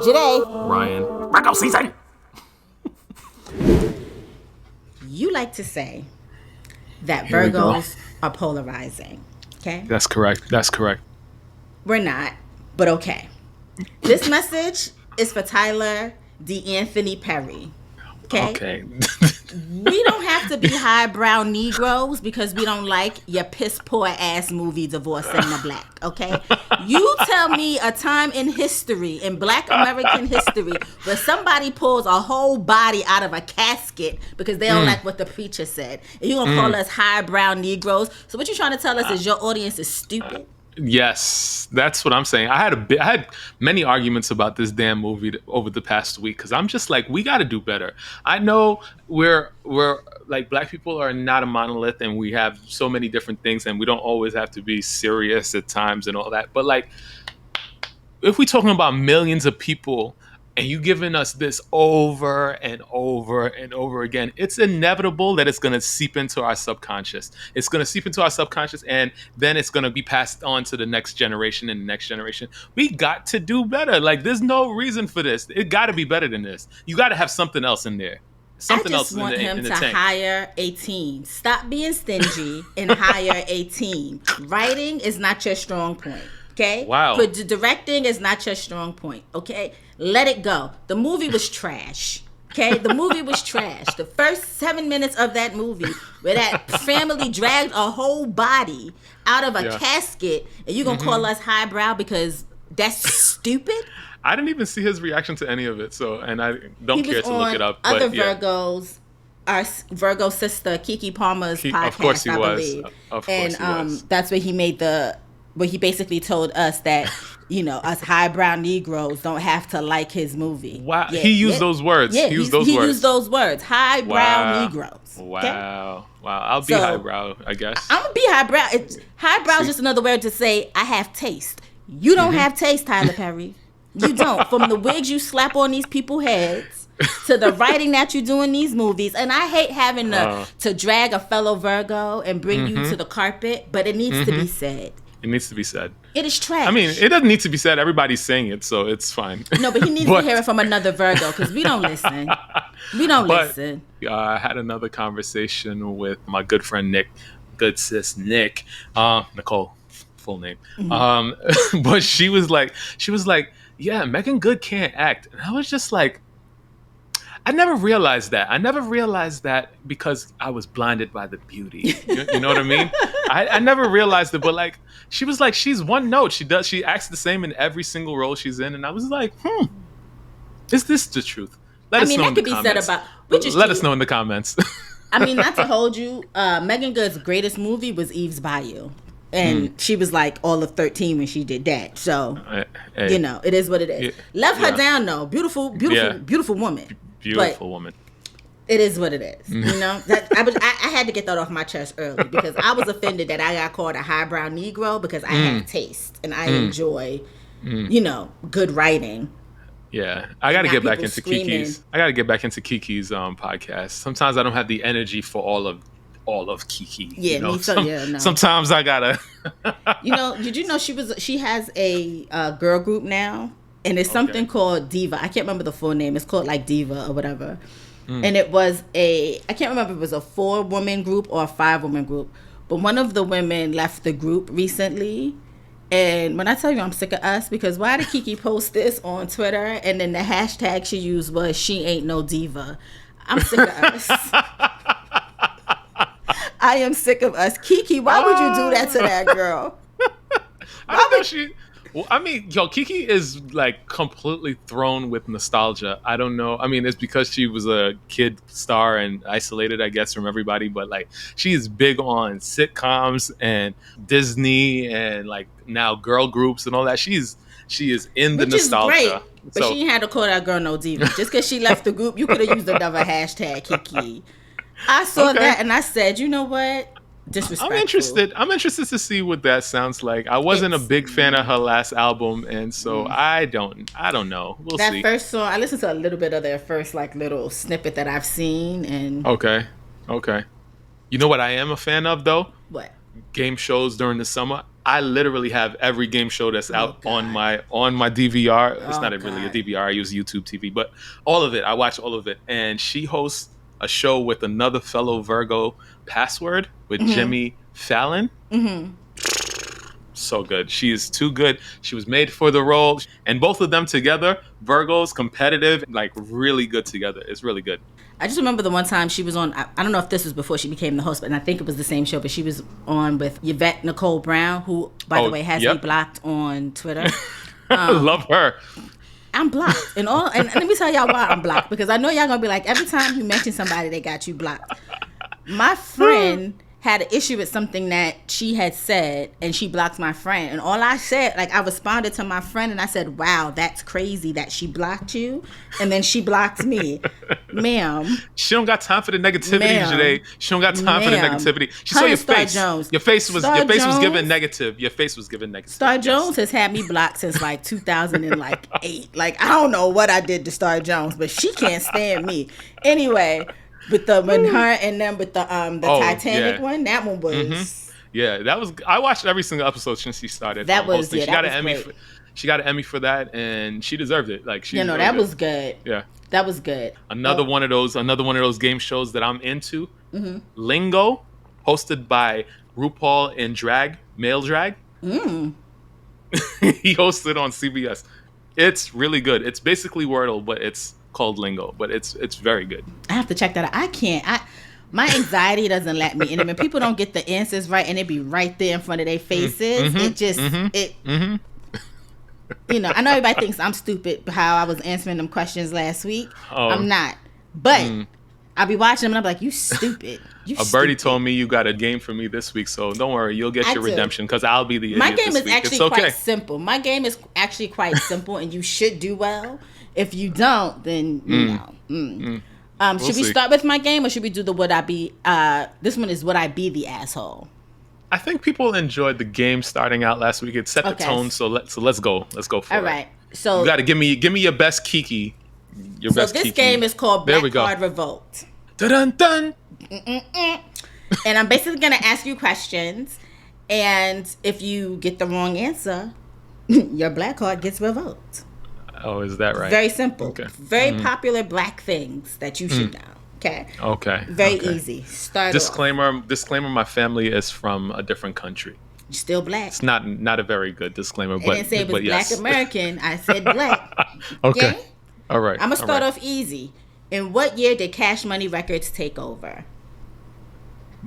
Joyhdae. Ryan. Virgo season. You like to say that Here we go. Virgos are polarizing. Okay? That's correct. That's correct. We're not, but okay. This message is for Tyler D'Anthony Perry. Okay. We don't have to be highbrow Negroes because we don't like your piss poor ass movie Divorcing the Black, okay? You tell me a time in history, in Black American history, where somebody pulls a whole body out of a casket because they don't like what the preacher said. And you're going to call us highbrow Negroes. So what you're trying to tell us is your audience is stupid? Yes, that's what I'm saying. I had many arguments about this damn movie over the past week because I'm just like, we got to do better. I know we're like, Black people are not a monolith and we have so many different things and we don't always have to be serious at times and all that. But like, if we're talking about millions of people and you giving us this over and over and over again, it's inevitable that it's going to seep into our subconscious. It's going to seep into our subconscious, and then it's going to be passed on to the next generation and the next generation. We got to do better. Like, there's no reason for this. It got to be better than this. You got to have something else in there. Something I else just want him in the to tank. hire a team. Stop being stingy and hire a team. Writing is not your strong point. Okay? Wow. But directing is not your strong point. Okay? Let it go. The movie was trash. Okay? The movie was trash. The first 7 minutes of that movie where that family dragged a whole body out of a casket and you're going to call us highbrow because that's stupid? I didn't even see his reaction to any of it, so, and I don't care to look it up. Other but, yeah. Virgos, our Virgo sister Keke Palmer's podcast, of course he I was. believe. Of course he was. That's where he made where he basically told us that, us highbrow Negroes don't have to like his movie. Wow. Yeah, he used those words. Yeah, he used those words. Highbrow Negroes. Wow. Okay? Wow. I'll be highbrow, I guess. I'm going to be highbrow. Highbrow is just another word to say I have taste. You don't have taste, Tyler Perry. You don't. From the wigs you slap on these people's heads to the writing that you do in these movies. And I hate having to drag a fellow Virgo and bring you to the carpet, but it needs to be said. It needs to be said. It is trash. I mean, it doesn't need to be said. Everybody's saying it, so it's fine. No, but he needs to hear it from another Virgo because we don't listen. We don't listen. I had another conversation with my good friend Nick, good sis Nick, Nicole, full name. But she was like, yeah, Megan Good can't act. And I was just like, I never realized that because I was blinded by the beauty. You know what I mean? I never realized it, but like, she was like, she's one note. She acts the same in every single role she's in. And I was like, is this the truth? Let us know in the comments. Let us know in the comments. I mean, not to hold you, Megan Good's greatest movie was Eve's Bayou. And she was like all of 13 when she did that. So, it is what it is. Left her down, though. Beautiful woman. Beautiful woman. It is what it is. I had to get that off my chest early because I was offended that I got called a highbrow Negro because I have taste and I enjoy, good writing. Yeah, I got to get back into Kiki's. Kiki's podcast. Sometimes I don't have the energy for all of Kiki. Yeah, sometimes I gotta. Did you know she has a girl group now, and it's something called Diva. I can't remember the full name. It's called like Diva or whatever. And it was I can't remember if it was a 4-woman group or a 5-woman group, but one of the women left the group recently. And when I tell you I'm sick of us, because why did Kiki post this on Twitter and then the hashtag she used was "she ain't no diva"? I'm sick of us. I am sick of us. Kiki, why would you do that to that girl? Kiki is like completely thrown with nostalgia. I don't know. I mean, it's because she was a kid star and isolated, I guess, from everybody. But like, she is big on sitcoms and Disney and like now girl groups and all that. She is in the nostalgia. Which is great. But she ain't had to call that girl no diva. Just because she left the group, you could have used another hashtag, Kiki. I saw that and I said, you know what? Disrespectful. I'm interested to see what that sounds like. I wasn't a big fan of her last album, and so I don't know. We'll see. That first song, I listened to a little bit of their first like little snippet that I've seen, and okay. You know what I am a fan of though? What? Game shows during the summer. I literally have every game show that's out on my DVR. It's not really a DVR. I use YouTube TV, but all of it. I watch all of it. And she hosts a show with another fellow Virgo, Password, with Jimmy Fallon. So good. She is too good. She was made for the role. And both of them together, Virgos, competitive, like really good together. It's really good. I just remember the one time she was on, I don't know if this was before she became the host, but I think it was the same show, but she was on with Yvette Nicole Brown, who, by the way, has me blocked on Twitter. Love her. I'm blocked. And let me tell y'all why I'm blocked, because I know y'all going to be like, every time you mention somebody, they got you blocked. My friend had an issue with something that she had said, and she blocked my friend. And all I said, like, I responded to my friend and I said, wow, that's crazy that she blocked you. And then she blocked me. Ma'am. She don't got time for the negativity, Joyhdae. She don't got time for the negativity. She saw your face. Jones. Your face was given negative. Your face was given negative. Star Jones has had me blocked since like 2008. Like, I don't know what I did to Star Jones, but she can't stand me. Anyway, with the Titanic one, that one was that was. I watched every single episode since she started. She got an Emmy. She got an Emmy for that, and she deserved it. Like she, that was good. Yeah, that was good. Another one of those game shows that I'm into. Lingo, hosted by RuPaul in drag, male drag. He hosted on CBS. It's really good. It's basically Wordle, but it's called Lingo, but it's very good. I have to check that out. My anxiety doesn't let me in. And when people don't get the answers right and it be right there in front of their faces, I know everybody thinks I'm stupid how I was answering them questions last week. I'm not. But I'll be watching them and I'm like, you stupid. Birdie told me you got a game for me this week, so don't worry, you'll get your redemption because I'll be the idiot. My game this is week. actually quite simple. My game is actually quite simple, and you should do well. If you don't, then should we start with my game, or should we do the would I be? This one is would I be the asshole? I think people enjoyed the game starting out last week. It set the tone, so let's go. Let's go for it. All right. So you got to give me your best Kiki. This game is called Black Card Revoked. Dun dun. And I'm basically gonna ask you questions, and if you get the wrong answer, your black card gets revoked. Oh, is that right? Very simple. Okay. Very popular black things that you should know. Okay. Okay. Very easy. Start Disclaimer, my family is from a different country. You're still black. It's not a very good disclaimer, but I didn't say it was black American. I said black. Okay. All right. I'm going to start off easy. In what year did Cash Money Records take over?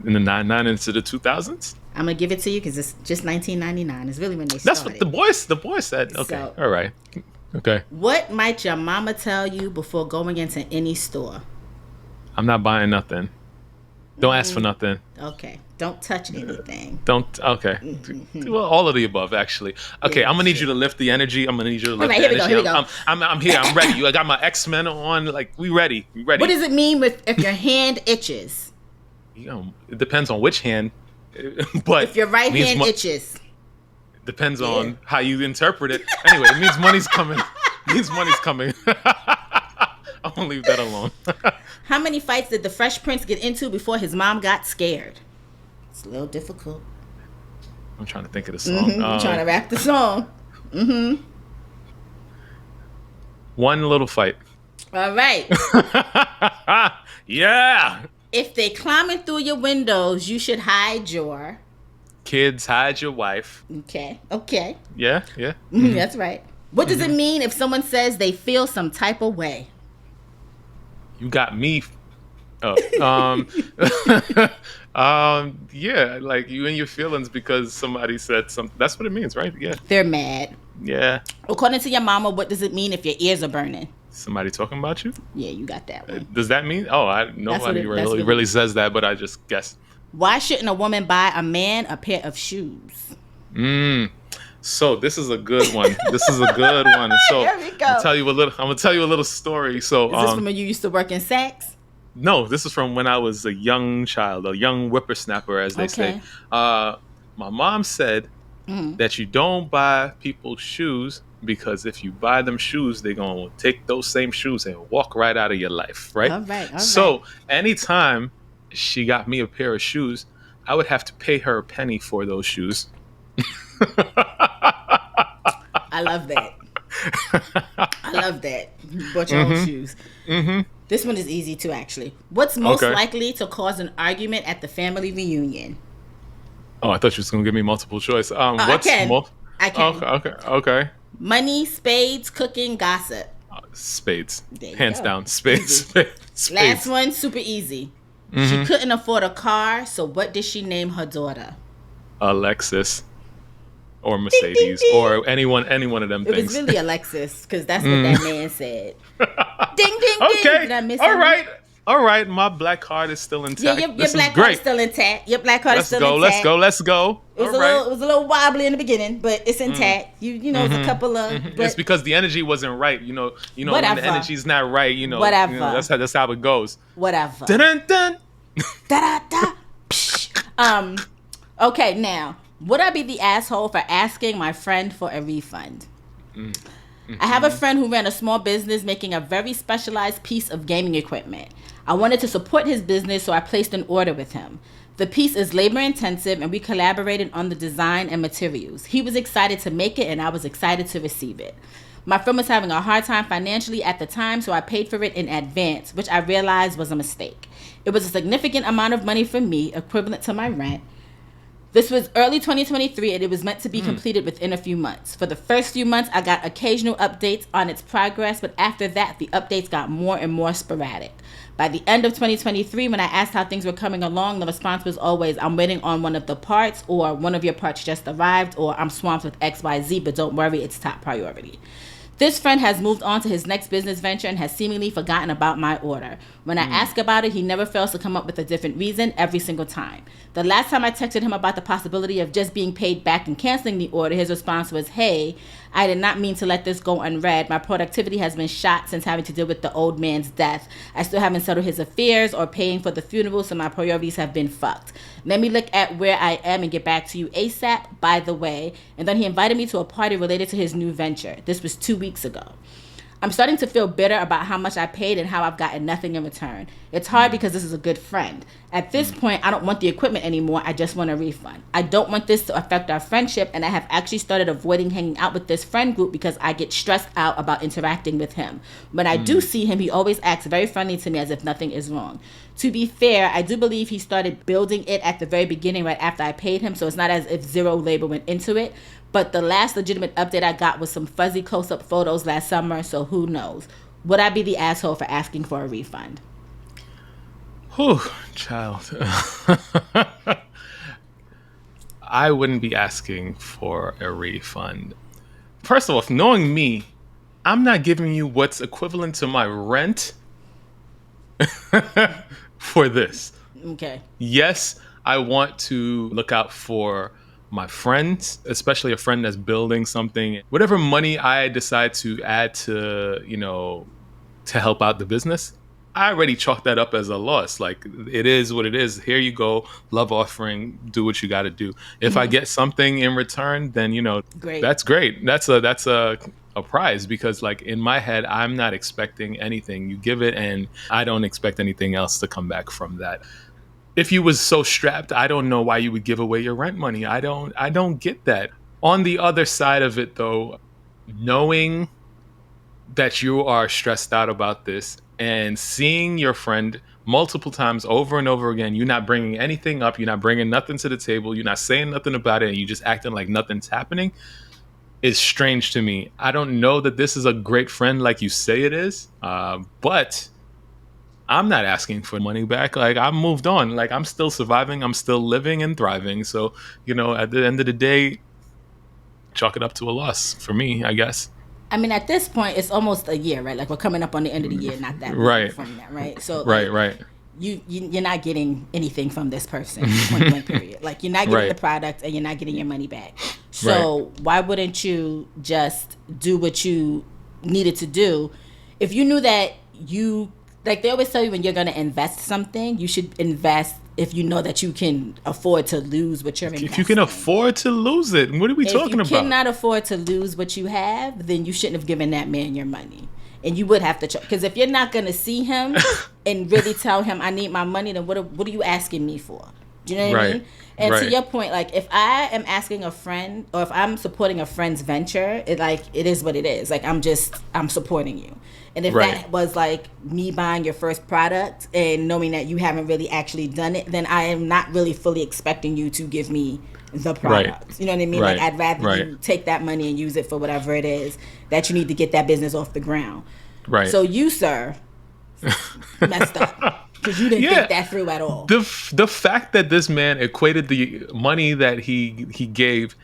In the 99 into the 2000s? I'm going to give it to you because it's just 1999. It's really when they started. That's what the boy said. Okay. So, all right. Okay. What might your mama tell you before going into any store? I'm not buying nothing. Don't ask for nothing. Okay. Don't touch anything. Okay. Well, all of the above, actually. Okay, I'm gonna need you to lift the energy. I'm gonna need you to lift the energy. Here we go. I'm here. I'm ready. I got my X-Men on. Like, we ready. What does it mean if your hand itches? It depends on which hand. But if your right hand itches. Depends on how you interpret it. Anyway, it means money's coming. I'm gonna leave that alone. How many fights did the Fresh Prince get into before his mom got scared? It's a little difficult. I'm trying to think of the song. I'm trying to rap the song. One little fight. All right. Yeah. If they climbing through your windows, you should hide your... Kids, hide your wife. Okay. Yeah. That's right. What does it mean if someone says they feel some type of way? You got me. Yeah, like you in your feelings because somebody said something. That's what it means, right? Yeah. They're mad. Yeah. According to your mama, what does it mean if your ears are burning? Somebody talking about you? Yeah, you got that one. Does that mean? Nobody really says that, but I just guessed. Why shouldn't a woman buy a man a pair of shoes? So this is a good one. So here we go. I'm gonna tell you a little story. So is this from when you used to work in Saks? No, this is from when I was a young child, a young whippersnapper, as they say. My mom said that you don't buy people shoes because if you buy them shoes, they're gonna take those same shoes and walk right out of your life, right? All right. So anytime she got me a pair of shoes, I would have to pay her a penny for those shoes. I love that. I love that. You bought your own shoes. This one is easy too, actually. What's most likely to cause an argument at the family reunion? Oh, I thought you was gonna give me multiple choice. What's I can. Okay. Money, spades, cooking, gossip. Spades. Hands down. Spades. Last one, super easy. She couldn't afford a car, so what did she name her daughter? Alexis. Or Mercedes. Ding, ding, ding. Or any one of them things. It was really Alexis, because that's what that man said. Ding, ding, ding. Did I miss something? All right, my black card is still intact. Yeah, your black card is still intact. Your black card is still intact. Let's go. It was a little wobbly in the beginning, but it's intact. You know, it's a couple of. It's because the energy wasn't right. You know, when the energy's not right. Whatever. That's how it goes. Whatever. Dun dun dun. Da da da. Okay, now would I be the asshole for asking my friend for a refund? I have a friend who ran a small business making a very specialized piece of gaming equipment. I wanted to support his business, so I placed an order with him. The piece is labor intensive, and we collaborated on the design and materials. He was excited to make it, and I was excited to receive it. My friend was having a hard time financially at the time, so I paid for it in advance, which I realized was a mistake. It was a significant amount of money for me, equivalent to my rent. This was early 2023, and it was meant to be completed within a few months. For the first few months, I got occasional updates on its progress, but after that, the updates got more and more sporadic. By the end of 2023, when I asked how things were coming along, the response was always, I'm waiting on one of the parts, or one of your parts just arrived, or I'm swamped with XYZ, but don't worry, it's top priority. This friend has moved on to his next business venture and has seemingly forgotten about my order. When I ask about it, he never fails to come up with a different reason every single time. The last time I texted him about the possibility of just being paid back and canceling the order, his response was, hey, I did not mean to let this go unread. My productivity has been shot since having to deal with the old man's death. I still haven't settled his affairs or paying for the funeral, so my priorities have been fucked. Let me look at where I am and get back to you ASAP, by the way. And then he invited me to a party related to his new venture. This was 2 weeks ago. I'm starting to feel bitter about how much I paid and how I've gotten nothing in return. It's hard because this is a good friend. At this point, I don't want the equipment anymore. I just want a refund. I don't want this to affect our friendship, and I have actually started avoiding hanging out with this friend group because I get stressed out about interacting with him. When I do see him, he always acts very friendly to me as if nothing is wrong. To be fair, I do believe he started building it at the very beginning right after I paid him, so it's not as if zero labor went into it. But the last legitimate update I got was some fuzzy close-up photos last summer, so who knows? Would I be the asshole for asking for a refund? Whew, child. I wouldn't be asking for a refund. First of all, knowing me, I'm not giving you what's equivalent to my rent for this. Okay. Yes, I want to look out for my friends, especially a friend that's building something. Whatever money I decide to add to, to help out the business, I already chalked that up as a loss. Like, it is what it is. Here you go, love offering, do what you got to do. If I get something in return, then, great. That's great. That's a prize, because like in my head, I'm not expecting anything. You give it and I don't expect anything else to come back from that. If you was so strapped, I don't know why you would give away your rent money. I don't get that. On the other side of it, though, knowing that you are stressed out about this and seeing your friend multiple times over and over again, you're not bringing anything up, you're not bringing nothing to the table, you're not saying nothing about it, and you're just acting like nothing's happening, is strange to me. I don't know that this is a great friend like you say it is, but I'm not asking for money back. Like, I've moved on. Like, I'm still surviving. I'm still living and thriving. So, at the end of the day, chalk it up to a loss for me, I guess. I mean, at this point, it's almost a year, right? Like, we're coming up on the end of the year, not that long from that, right? So, right. You're not getting anything from this person, point blank period. Like, you're not getting the product and you're not getting your money back. So why wouldn't you just do what you needed to do? If you knew that like they always tell you, when you're going to invest something, you should invest if you know that you can afford to lose what you're investing. If you can afford to lose it, what are we talking about? If you cannot afford to lose what you have, then you shouldn't have given that man your money. And you would have to, because if you're not going to see him and really tell him, I need my money, then what are you asking me for? Do you know what I mean? And to your point, like if I am asking a friend or if I'm supporting a friend's venture, it is what it is. Like I'm supporting you. And if that was like me buying your first product and knowing that you haven't really actually done it, then I am not really fully expecting you to give me the product. You know what I mean? Like I'd rather you take that money and use it for whatever it is that you need to get that business off the ground. Right. So you, sir, messed up. Because you didn't think that through at all. The fact that this man equated the money that he gave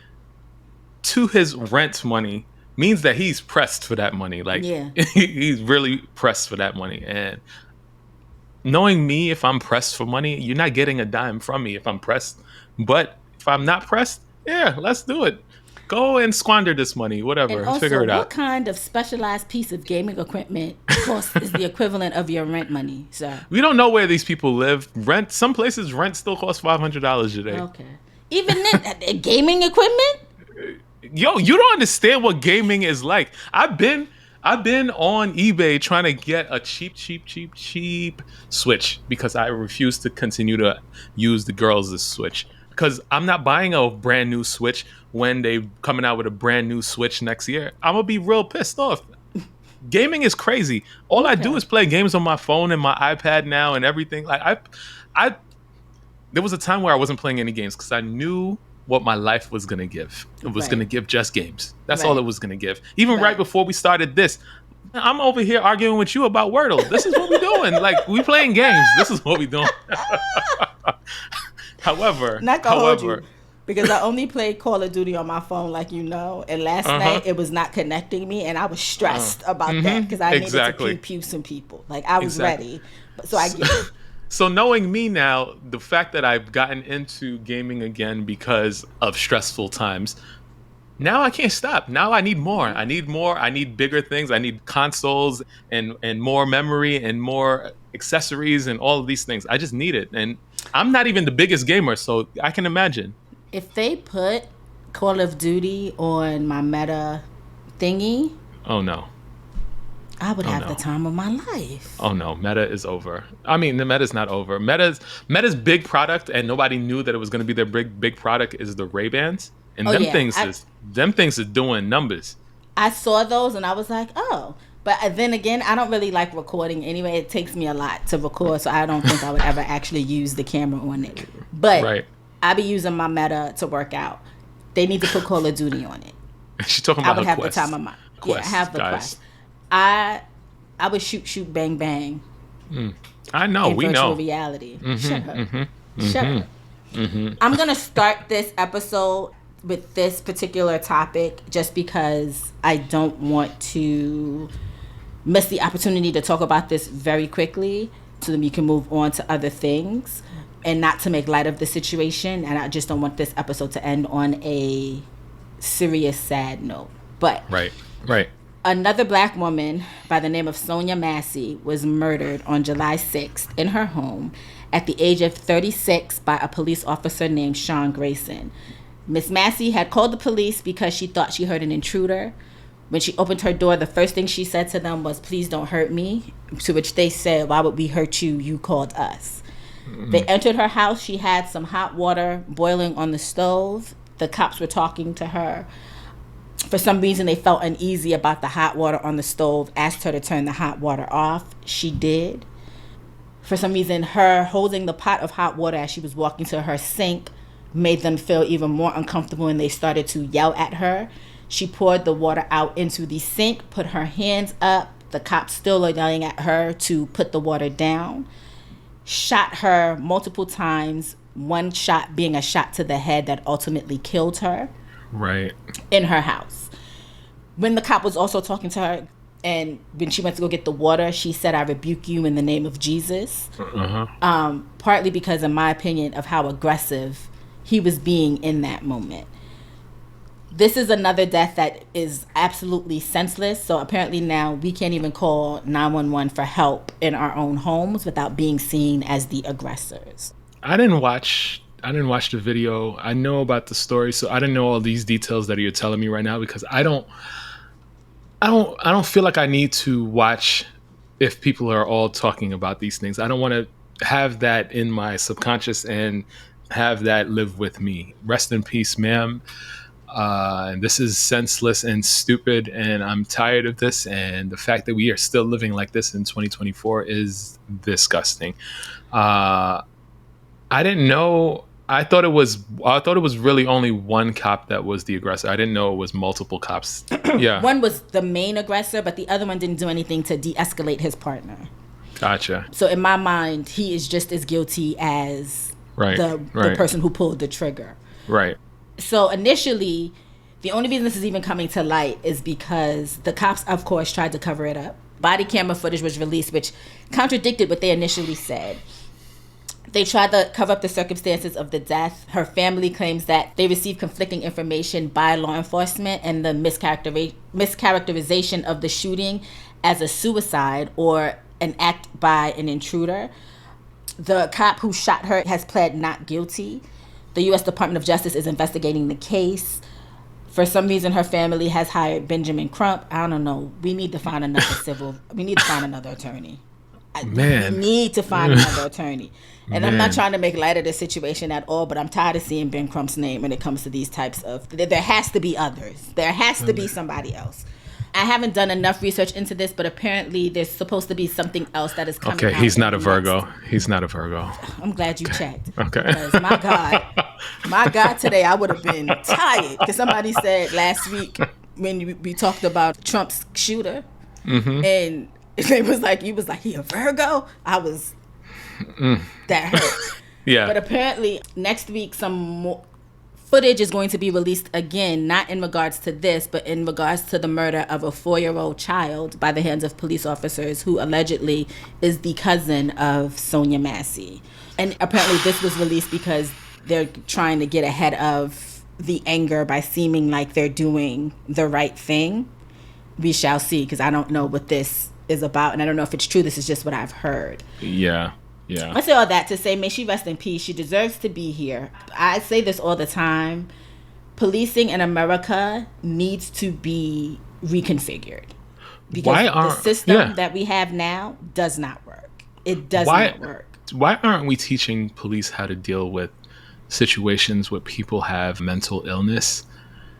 to his rent money means that he's pressed for that money. Like, he's really pressed for that money. And knowing me, if I'm pressed for money, you're not getting a dime from me if I'm pressed. But if I'm not pressed, let's do it. Go and squander this money, whatever. And also, figure it out. What kind of specialized piece of gaming equipment cost is the equivalent of your rent money, sir? We don't know where these people live. Some places rent still costs $500 a day. Okay. Even then, gaming equipment? Yo, you don't understand what gaming is like. I've been on eBay trying to get a cheap Switch because I refuse to continue to use the girls' Switch. Because I'm not buying a brand new Switch when they coming out with a brand new Switch next year. I'm going to be real pissed off. Gaming is crazy. All I do is play games on my phone and my iPad now and everything. Like there was a time where I wasn't playing any games because I knew what my life was going to give. It was going to give just games. That's all it was going to give. Even right before we started this, I'm over here arguing with you about Wordle. This is what we're doing. Like, we playing games. This is what we're doing. However, hold you, because I only played Call of Duty on my phone, like you know, and last night it was not connecting me, and I was stressed about that because I needed to pew some people. Like I was ready, so I get it. So knowing me now, the fact that I've gotten into gaming again because of stressful times, now I can't stop. Now I need more. I need bigger things. I need consoles and more memory and more accessories and all of these things. I just need it. And I'm not even the biggest gamer, so I can imagine. If they put Call of Duty on my Meta thingy, oh no, I would have the time of my life. Oh no, Meta is over. I mean, the Meta's not over. Meta's big product, and nobody knew that it was going to be their big product, is the Ray-Bans. And them things are doing numbers. I saw those and I was like, oh. But then again, I don't really like recording anyway. It takes me a lot to record, so I don't think I would ever actually use the camera on it. But I be using my Meta to work out. They need to put Call of Duty on it. She's talking about I would her have Quest. the time of my Quest, I have the guys. Quest. I would shoot bang bang. I know, we know. Virtual reality. Shut up. Shut up. I'm gonna start this episode with this particular topic just because I don't want to miss the opportunity to talk about this very quickly so that we can move on to other things and not to make light of the situation. And I just don't want this episode to end on a serious, sad note. But right. Another black woman by the name of Sonya Massey was murdered on July 6th in her home at the age of 36 by a police officer named Sean Grayson. Miss Massey had called the police because she thought she heard an intruder. When she opened her door, the first thing she said to them was, "Please don't hurt me." To which they said, "Why would we hurt you? You called us." They entered her house. She had some hot water boiling on the stove. The cops were talking to her. For some reason, they felt uneasy about the hot water on the stove, asked her to turn the hot water off. She did. For some reason, her holding the pot of hot water as she was walking to her sink made them feel even more uncomfortable, and they started to yell at her. She poured the water out into the sink, put her hands up. The cops still are yelling at her to put the water down. Shot her multiple times, one shot being a shot to the head that ultimately killed her. Right. In her house. When the cop was also talking to her, and when she went to go get the water, she said, "I rebuke you in the name of Jesus." Partly because, in my opinion, of how aggressive he was being in that moment. This is another death that is absolutely senseless. So apparently now we can't even call 911 for help in our own homes without being seen as the aggressors. I didn't watch the video. I know about the story, so I didn't know all these details that you're telling me right now because I don't feel like I need to watch if people are all talking about these things. I don't want to have that in my subconscious and have that live with me. Rest in peace, ma'am. And this is senseless and stupid, and I'm tired of this. And the fact that we are still living like this in 2024 is disgusting. I didn't know. I thought it was really only one cop that was the aggressor. I didn't know it was multiple cops. Yeah. One was the main aggressor, but the other one didn't do anything to de-escalate his partner. Gotcha. So in my mind, he is just as guilty as the person who pulled the trigger. Right. So initially, the only reason this is even coming to light is because the cops, of course, tried to cover it up. Body camera footage was released, which contradicted what they initially said. They tried to cover up the circumstances of the death. Her family claims that they received conflicting information by law enforcement and the mischaracterization of the shooting as a suicide or an act by an intruder. The cop who shot her has pled not guilty. The U.S. Department of Justice is investigating the case. For some reason, her family has hired Benjamin Crump. I don't know. We need to find another attorney. Man. We need to find another attorney. And I'm not trying to make light of the situation at all, but I'm tired of seeing Ben Crump's name when it comes to these types of... There has to be others. There has to be somebody else. I haven't done enough research into this, but apparently there's supposed to be something else that is coming out. Okay, he's not a Virgo. He's not a Virgo. I'm glad you checked. Okay. Because my God, today I would have been tired. Because somebody said last week when we talked about Trump's shooter, and it was like, you was like, he a Virgo? I was... That hurt. Yeah. But apparently next week some more footage is going to be released again, not in regards to this, but in regards to the murder of a 4-year-old child by the hands of police officers who allegedly is the cousin of Sonya Massey. And apparently this was released because they're trying to get ahead of the anger by seeming like they're doing the right thing. We shall see, because I don't know what this is about, and I don't know if it's true. This is just what I've heard. Yeah. I say all that to say, may she rest in peace. She deserves to be here. I say this all the time. Policing in America needs to be reconfigured. Because the system that we have now does not work. It does not work. Why aren't we teaching police how to deal with situations where people have mental illness?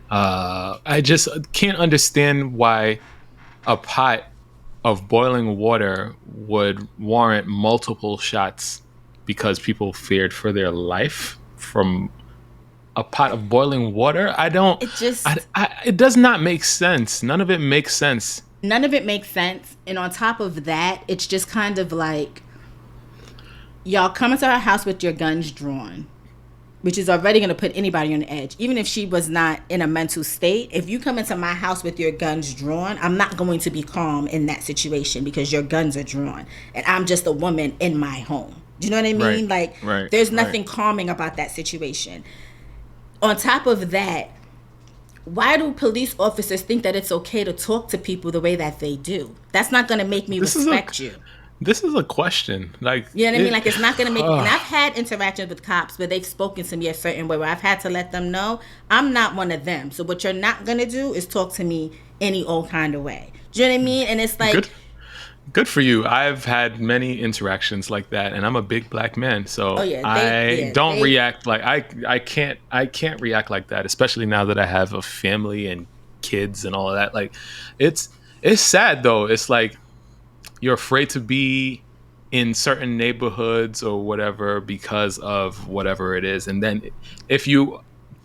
I just can't understand why a pot of boiling water would warrant multiple shots because people feared for their life from a pot of boiling water. It does not make sense. None of it makes sense. And on top of that, it's just kind of like, y'all come into our house with your guns drawn, which is already going to put anybody on the edge. Even if she was not in a mental state, if you come into my house with your guns drawn, I'm not going to be calm in that situation because your guns are drawn. And I'm just a woman in my home. Do you know what I mean? There's nothing calming about that situation. On top of that, why do police officers think that it's okay to talk to people the way that they do? That's not going to make me respect you. This is a question. You know what I mean? It's not going to make... And I've had interactions with cops where they've spoken to me a certain way where I've had to let them know I'm not one of them. So what you're not going to do is talk to me any old kind of way. Do you know what I mean? And it's like... Good for you. I've had many interactions like that, and I'm a big black man, so I don't react like... I can't react like that, especially now that I have a family and kids and all of that. It's sad, though. It's like... You're afraid to be in certain neighborhoods or whatever because of whatever it is. And then if you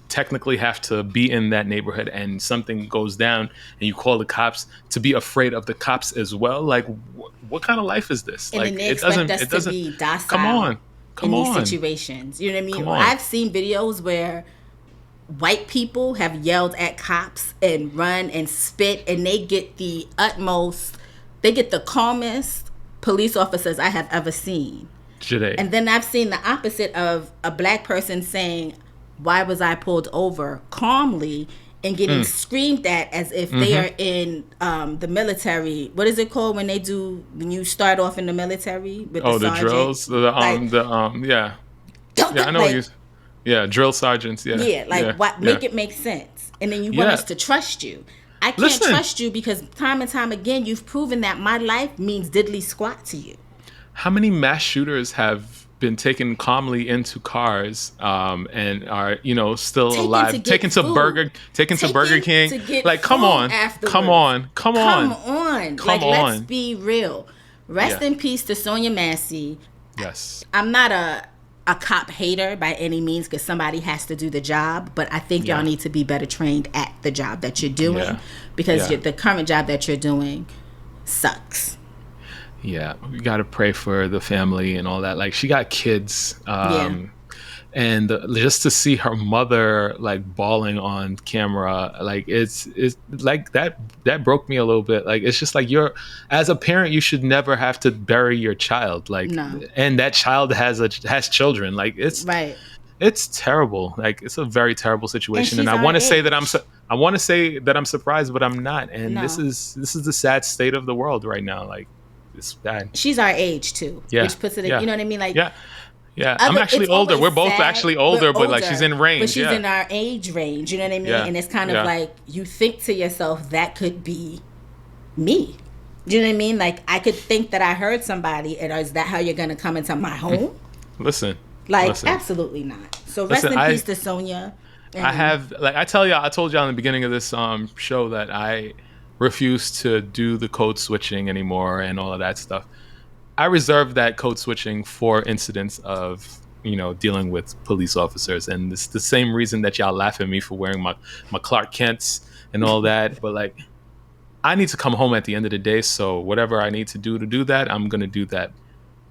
technically have to be in that neighborhood and something goes down and you call the cops, to be afraid of the cops as well. What kind of life is this? And they expect us to be docile. Come on. These situations. You know what I mean? I've seen videos where white people have yelled at cops and run and spit, and they get the utmost... They get the calmest police officers I have ever seen. Joyhdae. And then I've seen the opposite of a black person saying, why was I pulled over? Calmly, and getting screamed at as if they are in the military. What is it called when you start off in the military? With the sergeant? Drills? Yeah. I know drill sergeants. Yeah. Yeah, make it make sense. And then you want us to trust you. I can't trust you because time and time again, you've proven that my life means diddly squat to you. How many mass shooters have been taken calmly into cars, and are, you know, still Taken alive, to get taken to food. Burger King. To get Like, come food on, afterwards. come on. Like, let's be real. Rest in peace to Sonya Massey. Yes. I'm not a cop hater by any means, because somebody has to do the job, but I think y'all need to be better trained at the job that you're doing, because the current job that you're doing sucks. Yeah, we got to pray for the family and all that. Like, she got kids. And just to see her mother like bawling on camera, like it's like that broke me a little bit. Like, it's just like, you're, as a parent, you should never have to bury your child. Like, and that child has children. Like, it's right. It's terrible. Like, it's a very terrible situation. And I want to say that I'm surprised, but I'm not. And this is the sad state of the world right now. Like, it's bad. She's our age too, which puts it. You know what I mean? Like, yeah, I'm actually older. We're both actually older, but like, she's in range. But she's in our age range. You know what I mean? Yeah. And it's kind of like, you think to yourself, that could be me. Do you know what I mean? Like, I could think that I heard somebody, and is that how you're going to come into my home? Listen. Absolutely not. So rest in peace to Sonya. I told y'all in the beginning of this show that I refuse to do the code switching anymore and all of that stuff. I reserve that code switching for incidents of, you know, dealing with police officers. And it's the same reason that y'all laugh at me for wearing my Clark Kents and all that. But like, I need to come home at the end of the day. So whatever I need to do that, I'm going to do that.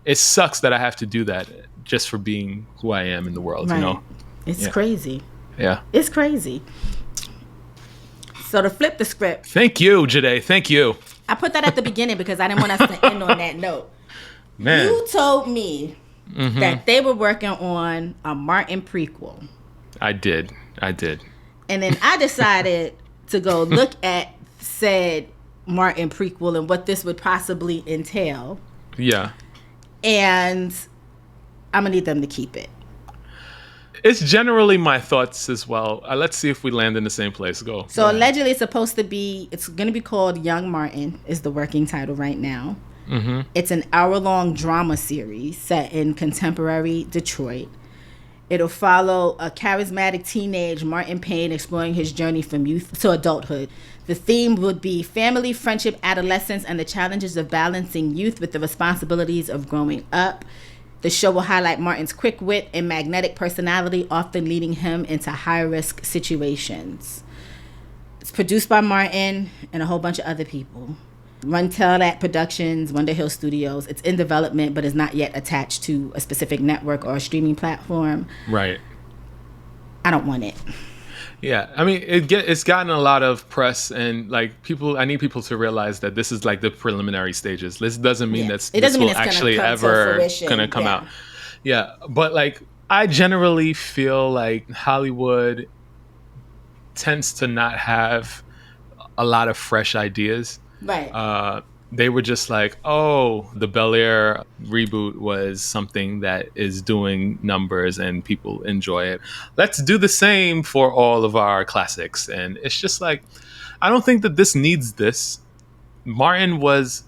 It sucks that I have to do that just for being who I am in the world, you know? It's crazy. Yeah. It's crazy. So to flip the script. Thank you, Joyhdae. Thank you. I put that at the beginning because I didn't want us to end on that note. Man. You told me that they were working on a Martin prequel. I did. And then I decided to go look at said Martin prequel and what this would possibly entail. Yeah. And I'm going to need them to keep it. It's generally my thoughts as well. Let's see if we land in the same place. Go. So allegedly it's going to be called Young Martin is the working title right now. Mm-hmm. It's an hour-long drama series set in contemporary Detroit. It'll follow a charismatic teenage Martin Payne exploring his journey from youth to adulthood. The theme would be family, friendship, adolescence, and the challenges of balancing youth with the responsibilities of growing up. The show will highlight Martin's quick wit and magnetic personality, often leading him into high-risk situations. It's produced by Martin and a whole bunch of other people. Run Tell That Productions, Wonder Hill Studios. It's in development, but is not yet attached to a specific network or a streaming platform. Right. I don't want it. Yeah, I mean, it's gotten a lot of press, and like I need people to realize that this is like the preliminary stages. This doesn't mean this will actually ever gonna come out. Yeah, but like, I generally feel like Hollywood tends to not have a lot of fresh ideas. Right. They were just like, oh, the Bel Air reboot was something that is doing numbers and people enjoy it. Let's do the same for all of our classics. And it's just like, I don't think that this needs this. Martin was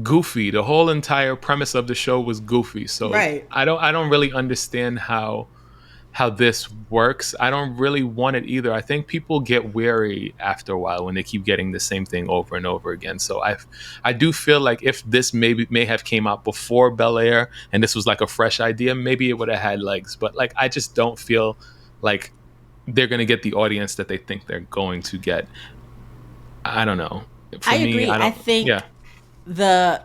goofy. The whole entire premise of the show was goofy. So I don't really understand how this works. I don't really want it either. I think people get weary after a while when they keep getting the same thing over and over again. So I do feel like if this may have came out before Bel Air and this was like a fresh idea, maybe it would have had legs. But like, I just don't feel like they're going to get the audience that they think they're going to get. I don't know. I agree. I think the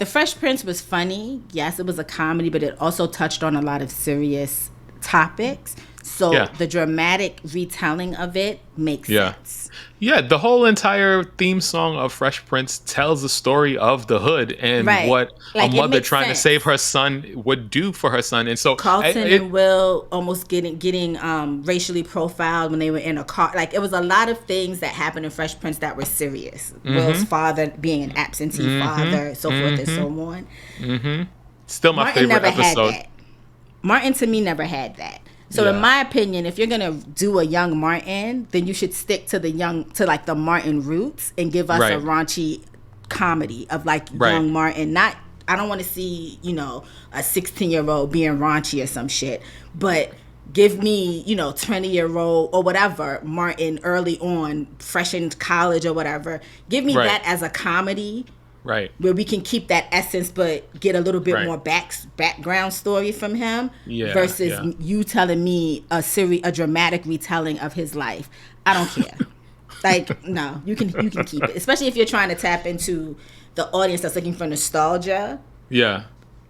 Fresh Prince was funny. Yes, it was a comedy, but it also touched on a lot of serious topics, so the dramatic retelling of it makes sense. Yeah, the whole entire theme song of Fresh Prince tells the story of the hood and what a mother trying to save her son would do for her son. And so Carlton and Will almost getting racially profiled when they were in a car. Like, it was a lot of things that happened in Fresh Prince that were serious. Will's father being an absentee father, so forth and so on. Still my favorite episode. Martin, to me, never had that. So in my opinion, if you're going to do a young Martin, then you should stick to the Martin roots and give us a raunchy comedy of young Martin, not I don't want to see, a 16-year-old being raunchy or some shit. But give me, 20-year-old or whatever, Martin early on, fresh in college or whatever. Give me that as a comedy. Right. Where we can keep that essence but get a little bit more background story from him versus you telling me a dramatic retelling of his life. I don't care. Like, no, you can keep it. Especially if you're trying to tap into the audience that's looking for nostalgia. Yeah.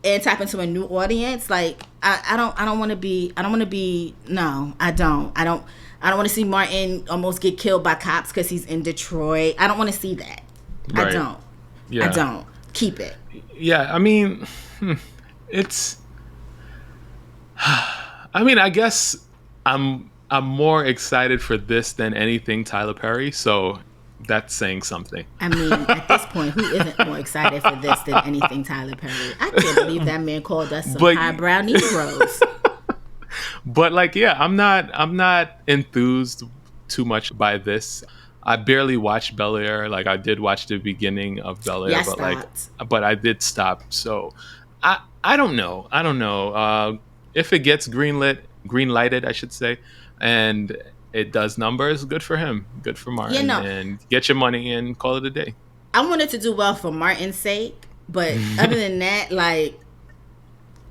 And tap into a new audience. Like, I don't want to be no, I don't want to see Martin almost get killed by cops because he's in Detroit. I don't want to see that. Right. I don't. Yeah. I don't. Keep it. Yeah, I mean, it's... I mean, I guess I'm more excited for this than anything Tyler Perry, so that's saying something. I mean, at this point, who isn't more excited for this than anything Tyler Perry? I can't believe that man called us some highbrow Negroes. But, like, yeah, I'm not enthused too much by this. I barely watched Bel Air. Like, I did watch the beginning of Bel Air, but I did stop. So I don't know. If it gets green lighted, I should say, and it does numbers, good for him. Good for Martin. And get your money and call it a day. I wanted to do well for Martin's sake, but other than that, like,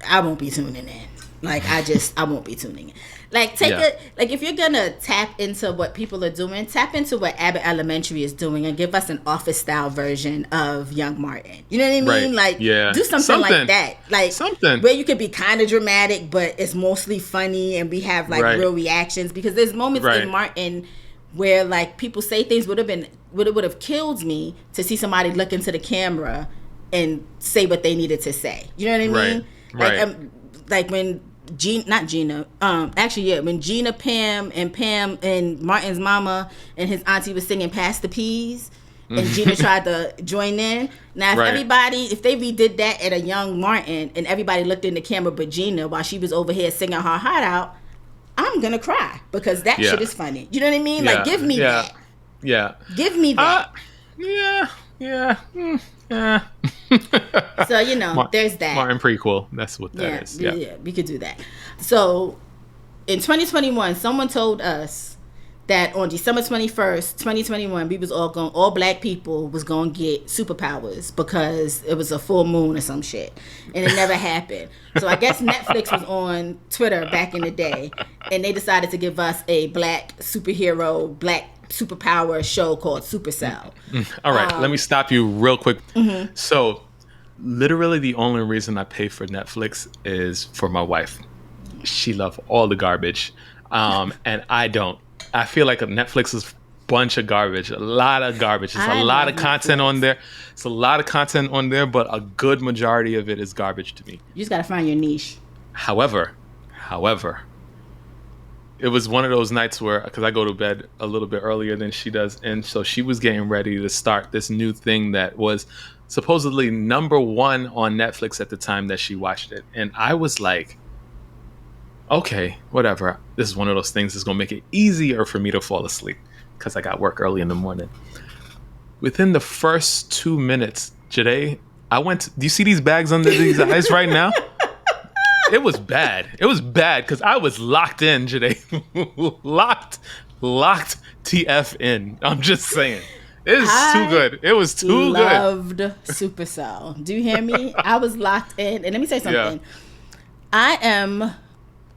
I won't be tuning in. Like, I won't be tuning in. Like, if you're gonna tap into what people are doing, tap into what Abbott Elementary is doing and give us an office style version of Young Martin. You know what I mean? Like, do something like that. Like, something where you could be kind of dramatic, but it's mostly funny and we have like real reactions, because there's moments in Martin where like people say things would have killed me to see somebody look into the camera and say what they needed to say. You know what I mean? Like when when Gina, Pam, and Martin's mama and his auntie was singing "Pass the Peas," and Gina tried to join in. Now, if they redid that at a young Martin and everybody looked in the camera but Gina while she was over here singing her heart out, I'm gonna cry because that shit is funny. You know what I mean? Like, give me that. Yeah. Give me that. So, there's that. Martin Prequel. That's what that is. Yeah, we could do that. So, in 2021, someone told us that on December 21st, 2021, all black people was going to get superpowers because it was a full moon or some shit. And it never happened. So, I guess Netflix was on Twitter back in the day, and they decided to give us a black superpower show called Supacell. All right, let me stop you real quick. So, literally the only reason I pay for Netflix is for my wife. She loves all the garbage, and I don't. I feel like Netflix is a bunch of garbage, a lot of garbage. There's a lot of content on there. It's a lot of content on there, but a good majority of it is garbage to me. You just gotta find your niche. However, it was one of those nights where, because I go to bed a little bit earlier than she does, and so she was getting ready to start this new thing that was supposedly number one on Netflix at the time that she watched it. And I was like, okay, whatever. This is one of those things that's going to make it easier for me to fall asleep because I got work early in the morning. Within the first 2 minutes, Joyhdae, do you see these bags under these eyes right now? It was bad. It was bad because I was locked in, Joyhdae. locked TF in. I'm just saying. It is too good. It was too good. Loved Supacell. Do you hear me? I was locked in. And let me say something. Yeah.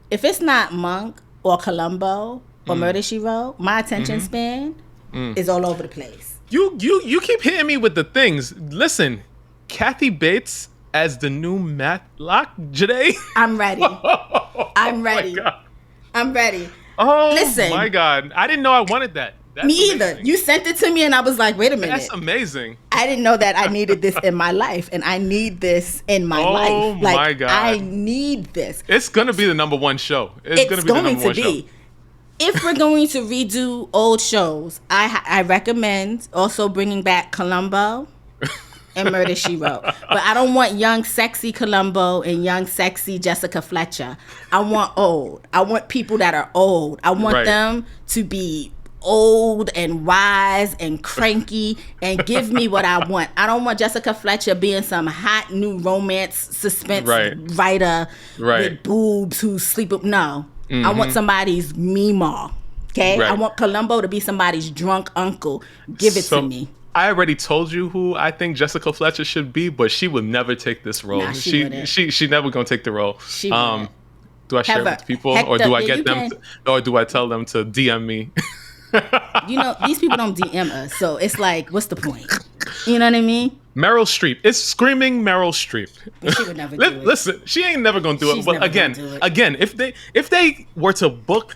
If it's not Monk or Columbo or Murder, She Wrote, my attention span is all over the place. You keep hitting me with the things. Listen, Kathy Bates as the new Matlock, Joyhdae. I'm ready. I'm ready. I'm ready. Oh, listen, my God. I didn't know I wanted that. That's me either. Amazing. You sent it to me and I was like, wait a minute. That's amazing. I didn't know that I needed this in my life, and I need this in my life. Oh, my God. I need this. It's going to be the number one show. It's going to be the number one show. If we're going to redo old shows, I recommend also bringing back Columbo and Murder, She Wrote. But I don't want young, sexy Columbo and young, sexy Jessica Fletcher. I want old. I want people that are old. I want them to be old and wise and cranky and give me what I want. I don't want Jessica Fletcher being some hot new romance suspense writer with boobs who sleep up. No. I want somebody's Meemaw. Okay? I want Columbo to be somebody's drunk uncle. Give it to me. I already told you who I think Jessica Fletcher should be, but she would never take this role. Nah, she never gonna take the role. She wouldn't. Do I share it with people, or do I get them, or do I tell them to DM me? You know, these people don't DM us, so it's like, what's the point? You know what I mean? Meryl Streep. It's screaming Meryl Streep. But she would never do it. Listen, she ain't never gonna do it. But again, if they were to book,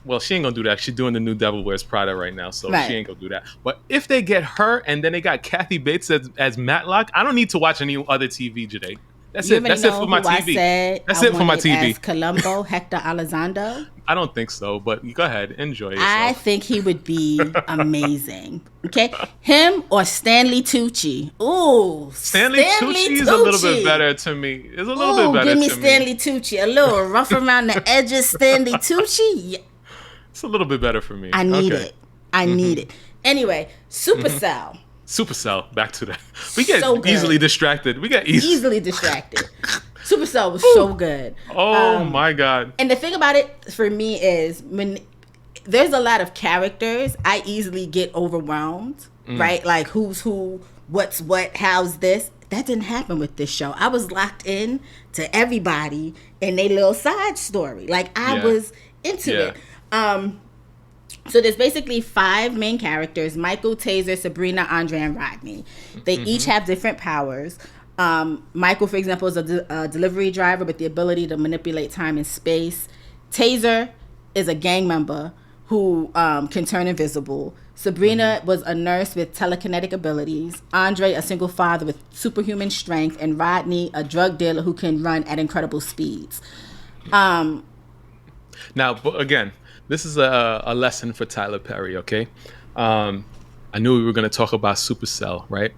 well, she ain't gonna do that. She's doing the new Devil Wears Prada right now, so she ain't gonna do that. But if they get her and then they got Kathy Bates as Matlock, I don't need to watch any other TV today. That's it. That's it for my TV. That's it for my TV. As Columbo, Hector Elizondo. I don't think so, but go ahead, enjoy yourself. I think he would be amazing. Okay, him or Stanley Tucci. Ooh, Stanley Tucci is a little bit better to me. It's a little bit better to me. Give me Stanley Tucci. A little rough around the edges, Stanley Tucci. Yeah. It's a little bit better for me. I need it. I need it. Anyway, Supacell. Supercell, back to that. We get easily distracted. We get easily distracted. Supercell was so good. Oh my God. And the thing about it for me is when there's a lot of characters, I easily get overwhelmed, right? Like who's who, what's what, how's this. That didn't happen with this show. I was locked in to everybody and their little side story. Like I was into it. So there's basically 5 main characters: Michael, Taser, Sabrina, Andre, and Rodney. They each have different powers. Michael, for example, is a delivery driver with the ability to manipulate time and space. Taser is a gang member who can turn invisible. Sabrina was a nurse with telekinetic abilities. Andre, a single father with superhuman strength. And Rodney, a drug dealer who can run at incredible speeds. Now, again, this is a lesson for Tyler Perry, okay? I knew we were going to talk about Supercell, right?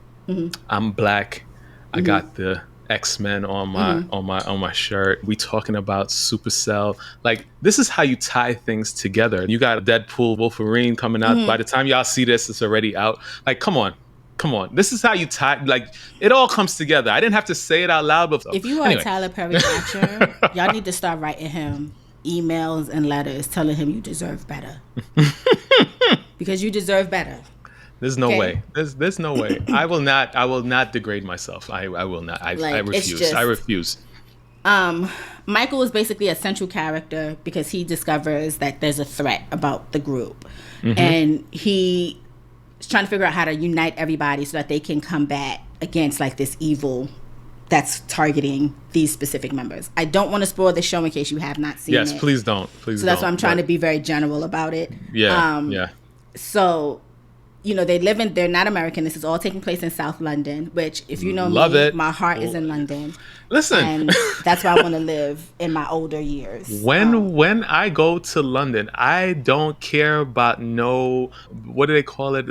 I'm black. I got the X-Men on my shirt. We talking about Supercell. Like, this is how you tie things together. You got Deadpool, Wolverine coming out. By the time y'all see this, it's already out. Like, come on. This is how you tie, like, it all comes together. I didn't have to say it out loud, but if you are a Tyler Perry watcher, y'all need to start writing him emails and letters telling him you deserve better. Because you deserve better. There's no way. There's no way. I will not degrade myself. I will not. I refuse. I refuse. Michael is basically a central character because he discovers that there's a threat about the group. And he is trying to figure out how to unite everybody so that they can combat against like this evil that's targeting these specific members. I don't want to spoil the show in case you have not seen it. Yes, please don't. Please. So that's why I'm trying to be very general about it. Yeah. So, you know, they're not American. This is all taking place in South London, which, if you know my heart is in London. Listen. And that's where I want to live in my older years. When I go to London, I don't care about what do they call it?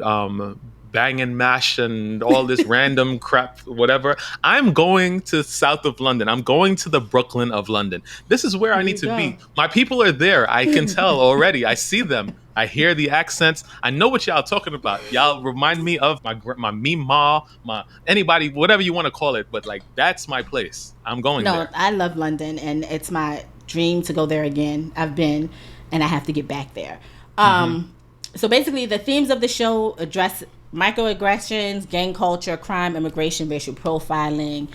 Bang and mash and all this random crap, whatever. I'm going to south of London. I'm going to the Brooklyn of London. This is where I need to be. My people are there. I can tell already. I see them. I hear the accents. I know what y'all talking about. Y'all remind me of my Meemaw, my anybody, whatever you want to call it. But like, that's my place. I'm going there. No, I love London, and it's my dream to go there again. I've been, and I have to get back there. So basically, the themes of the show address microaggressions, gang culture, crime, immigration, racial profiling.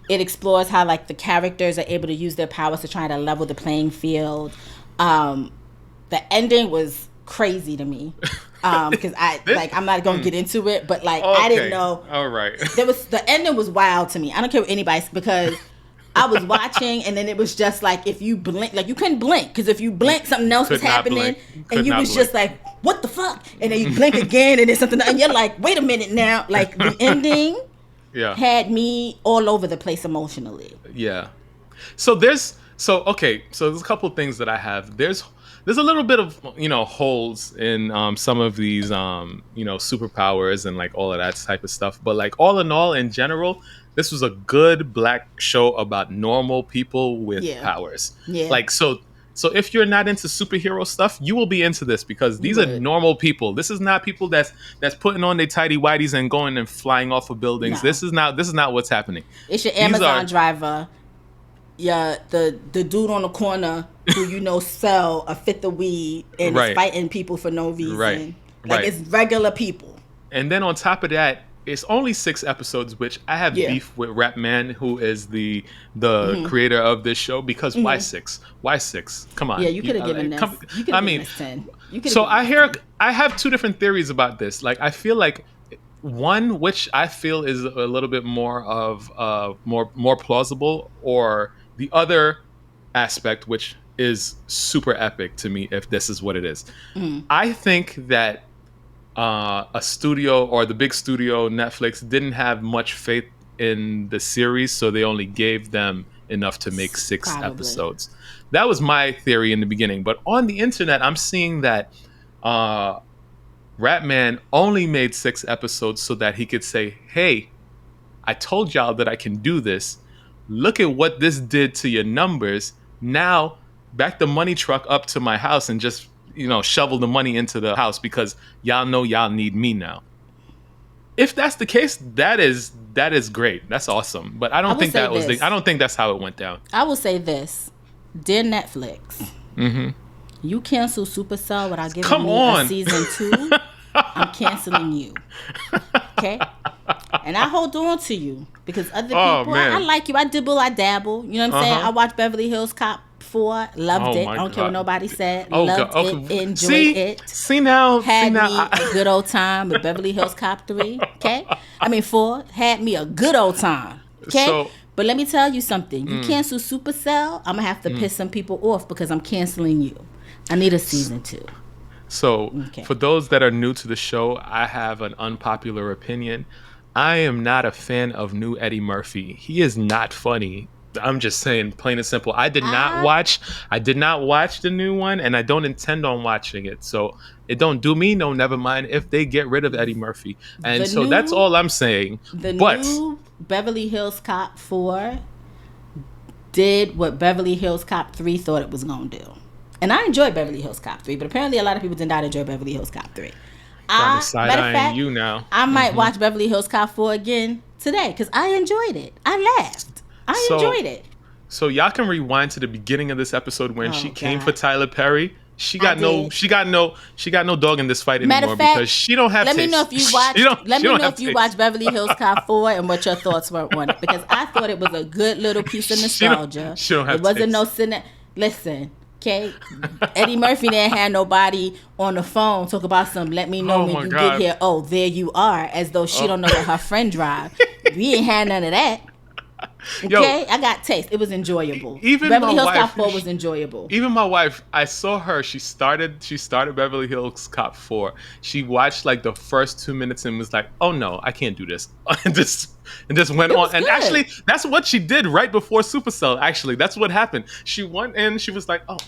It explores how like the characters are able to use their powers to try to level the playing field. The ending was crazy to me because I'm not gonna get into it, but like I didn't know. All right, the ending was wild to me. I don't care what anybody, because I was watching, and then it was just like, if you blink, like you couldn't blink, because if you blink, something else was happening, and you was just like, what the fuck? And then you blink again, and then something, and you're like, wait a minute now. Like, the ending had me all over the place emotionally. Yeah. So there's a couple of things that I have. There's a little bit of, holes in some of these, superpowers and like all of that type of stuff. But like, all in all, in general, this was a good black show about normal people with powers. Yeah. Like, so So if you're not into superhero stuff, you will be into this because these are normal people. This is not people that's putting on their tidy whities and going and flying off of buildings. No. This is not what's happening. It's your Amazon driver. Yeah, the dude on the corner who sell a fifth of weed and is fighting people for no reason. Right. It's regular people. And then on top of that, it's only 6 episodes, which I have beef with Rap Man, who is the creator of this show, because why 6? Why 6? Come on. Yeah, you could have given this. You could have given this 10. So I have 2 different theories about this. Like, I feel like one, which I feel is a little bit more of more plausible, or the other aspect, which is super epic to me, if this is what it is. I think that a studio, or the big studio, Netflix, didn't have much faith in the series, so they only gave them enough to make 6 episodes. That was my theory in the beginning. But on the internet, I'm seeing that Ratman only made 6 episodes so that he could say, hey, I told y'all that I can do this. Look at what this did to your numbers. Now, back the money truck up to my house and just, shovel the money into the house, because y'all know y'all need me now. If that's the case, that is great. That's awesome. But I don't think that's how it went down. I will say this. Dear Netflix, you cancel Supacell without giving me a season 2, I'm canceling you. Okay? And I hold on to you because other people, I like you. I dibble, I dabble. You know what I'm saying? I watched Beverly Hills Cop 4, loved it. I don't care what nobody said. Loved it, enjoyed it. Had me a good old time with Beverly Hills Cop 3. Okay? 4, had me a good old time. Okay? But let me tell you something. You cancel Supacell, I'm going to have to piss some people off because I'm canceling you. I need a season 2. So, for those that are new to the show, I have an unpopular opinion. I am not a fan of new Eddie Murphy. He is not funny. I'm just saying, plain and simple. I did not watch the new one, and I don't intend on watching it. So it don't do me no never mind if they get rid of Eddie Murphy. And so that's all I'm saying. New Beverly Hills Cop 4 did what Beverly Hills Cop 3 thought it was going to do. And I enjoyed Beverly Hills Cop 3, but apparently a lot of people did not enjoy Beverly Hills Cop 3. Matter of fact, you now. I might watch Beverly Hills Cop 4 again today because I enjoyed it. I laughed. I enjoyed it. So y'all can rewind to the beginning of this episode when she came for Tyler Perry. She got no dog in this fight anymore because she don't have taste. Let me know if you watch Beverly Hills Cop 4 and what your thoughts were on it, because I thought it was a good little piece of nostalgia. She don't have it wasn't no listen. Okay, Eddie Murphy didn't have nobody on the phone talk about something. Let me know when you get here. Oh, there you are, as though she don't know what her friend drive. We ain't had none of that. Okay, I got taste. It was enjoyable. Even Beverly Hills Cop 4 was enjoyable. Even my wife, I saw her. She started Beverly Hills Cop 4. She watched like the first 2 minutes and was like, "Oh no, I can't do this," and just went on. And actually, that's what she did right before Supercell. Actually, that's what happened. She went and she was like, "Oh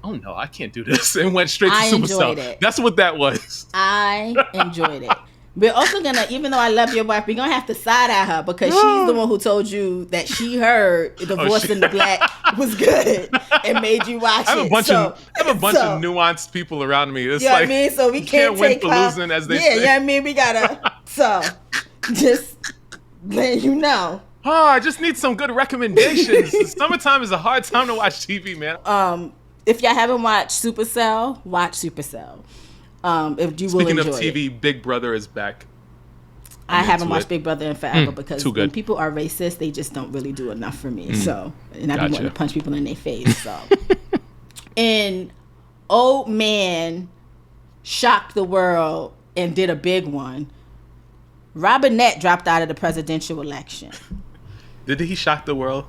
no, I can't do this," and went straight to Supercell. Enjoyed it. That's what that was. I enjoyed it. We're also gonna, even though I love your wife, we're gonna have to side at her because she's the one who told you that she heard Divorce in the Black was good and made you watch it. I have a bunch of nuanced people around me. It's what I mean? So we can't win for losing, as they say. Yeah, you know what I mean? We gotta. So just let you know. Oh, I just need some good recommendations. Summertime is a hard time to watch TV, man. If y'all haven't watched Supercell, watch Supercell. If you Speaking will of TV, it. Big Brother is back. I haven't watched Big Brother in forever because when people are racist, they just don't really do enough for me. So, and I be wanting to punch people in their face. So, and old man shocked the world and did a big one. Robinette dropped out of the presidential election. Did he shock the world?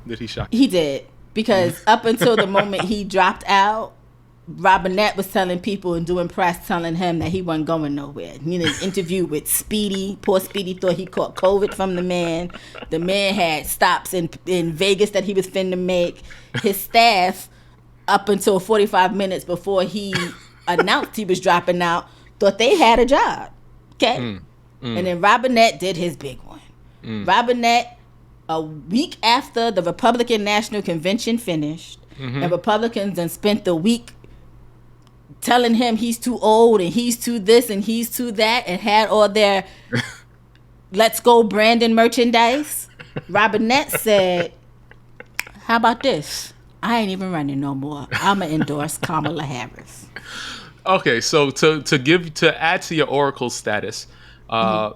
He did, because up until the moment he dropped out, Robinette was telling people and doing press telling him that he wasn't going nowhere. In an interview with Speedy, poor Speedy thought he caught COVID from the man. The man had stops in Vegas that he was finna make. His staff, up until 45 minutes before he announced he was dropping out, thought they had a job. Okay? And then Robinette did his big one. Robinette a week after the Republican National Convention finished, and Republicans then spent the week telling him he's too old and he's too this and he's too that, and had all their Let's Go Brandon merchandise, Robinette said, how about this? I ain't even running no more. I'm going to endorse Kamala Harris. Okay, so to add to your Oracle status,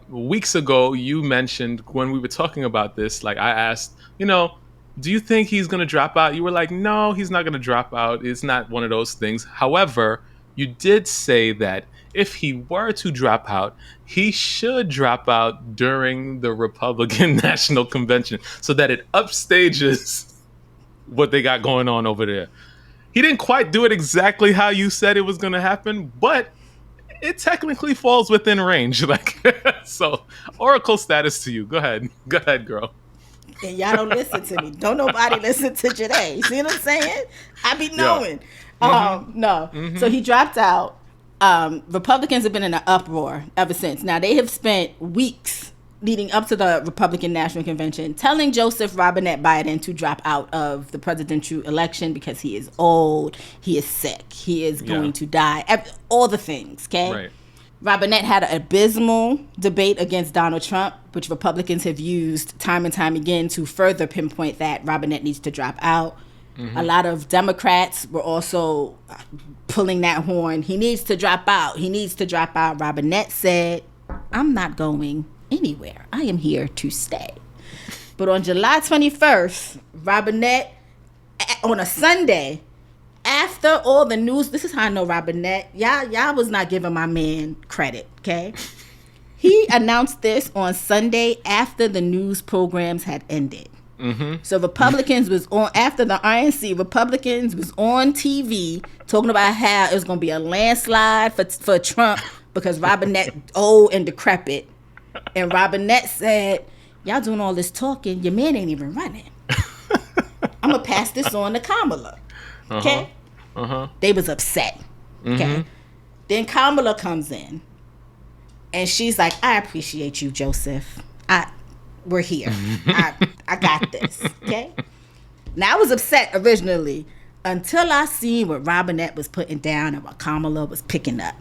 weeks ago you mentioned when we were talking about this, like I asked, do you think he's going to drop out? You were like, no, he's not going to drop out. It's not one of those things. However, you did say that if he were to drop out, he should drop out during the Republican National Convention so that it upstages what they got going on over there. He didn't quite do it exactly how you said it was going to happen, but it technically falls within range. So, Oracle status to you. Go ahead, girl. And y'all don't listen to me. Don't nobody listen to Joyhdae. See what I'm saying? I be knowing. Yeah. No. So he dropped out. Republicans have been in an uproar ever since. Now, they have spent weeks leading up to the Republican National Convention telling Joseph Robinette Biden to drop out of the presidential election because he is old, he is sick, he is going to die, all the things, okay? Right. Robinette had an abysmal debate against Donald Trump, which Republicans have used time and time again to further pinpoint that Robinette needs to drop out. A lot of Democrats were also pulling that horn. He needs to drop out. He needs to drop out. Robinette said, I'm not going anywhere. I am here to stay. But on July 21st, Robinette, on a Sunday, after all the news, this is how I know Robinette. Y'all was not giving my man credit, okay? He announced this on Sunday after the news programs had ended. So Republicans was on, after the RNC, Republicans was on TV talking about how it was going to be a landslide for Trump because Robinette old and decrepit. And Robinette said, y'all doing all this talking, your man ain't even running. I'm going to pass this on to Kamala. Okay? They was upset. Okay? Then Kamala comes in. And she's like, I appreciate you, Joseph. We're here. I got this. Okay? Now, I was upset originally until I seen what Robinette was putting down and what Kamala was picking up.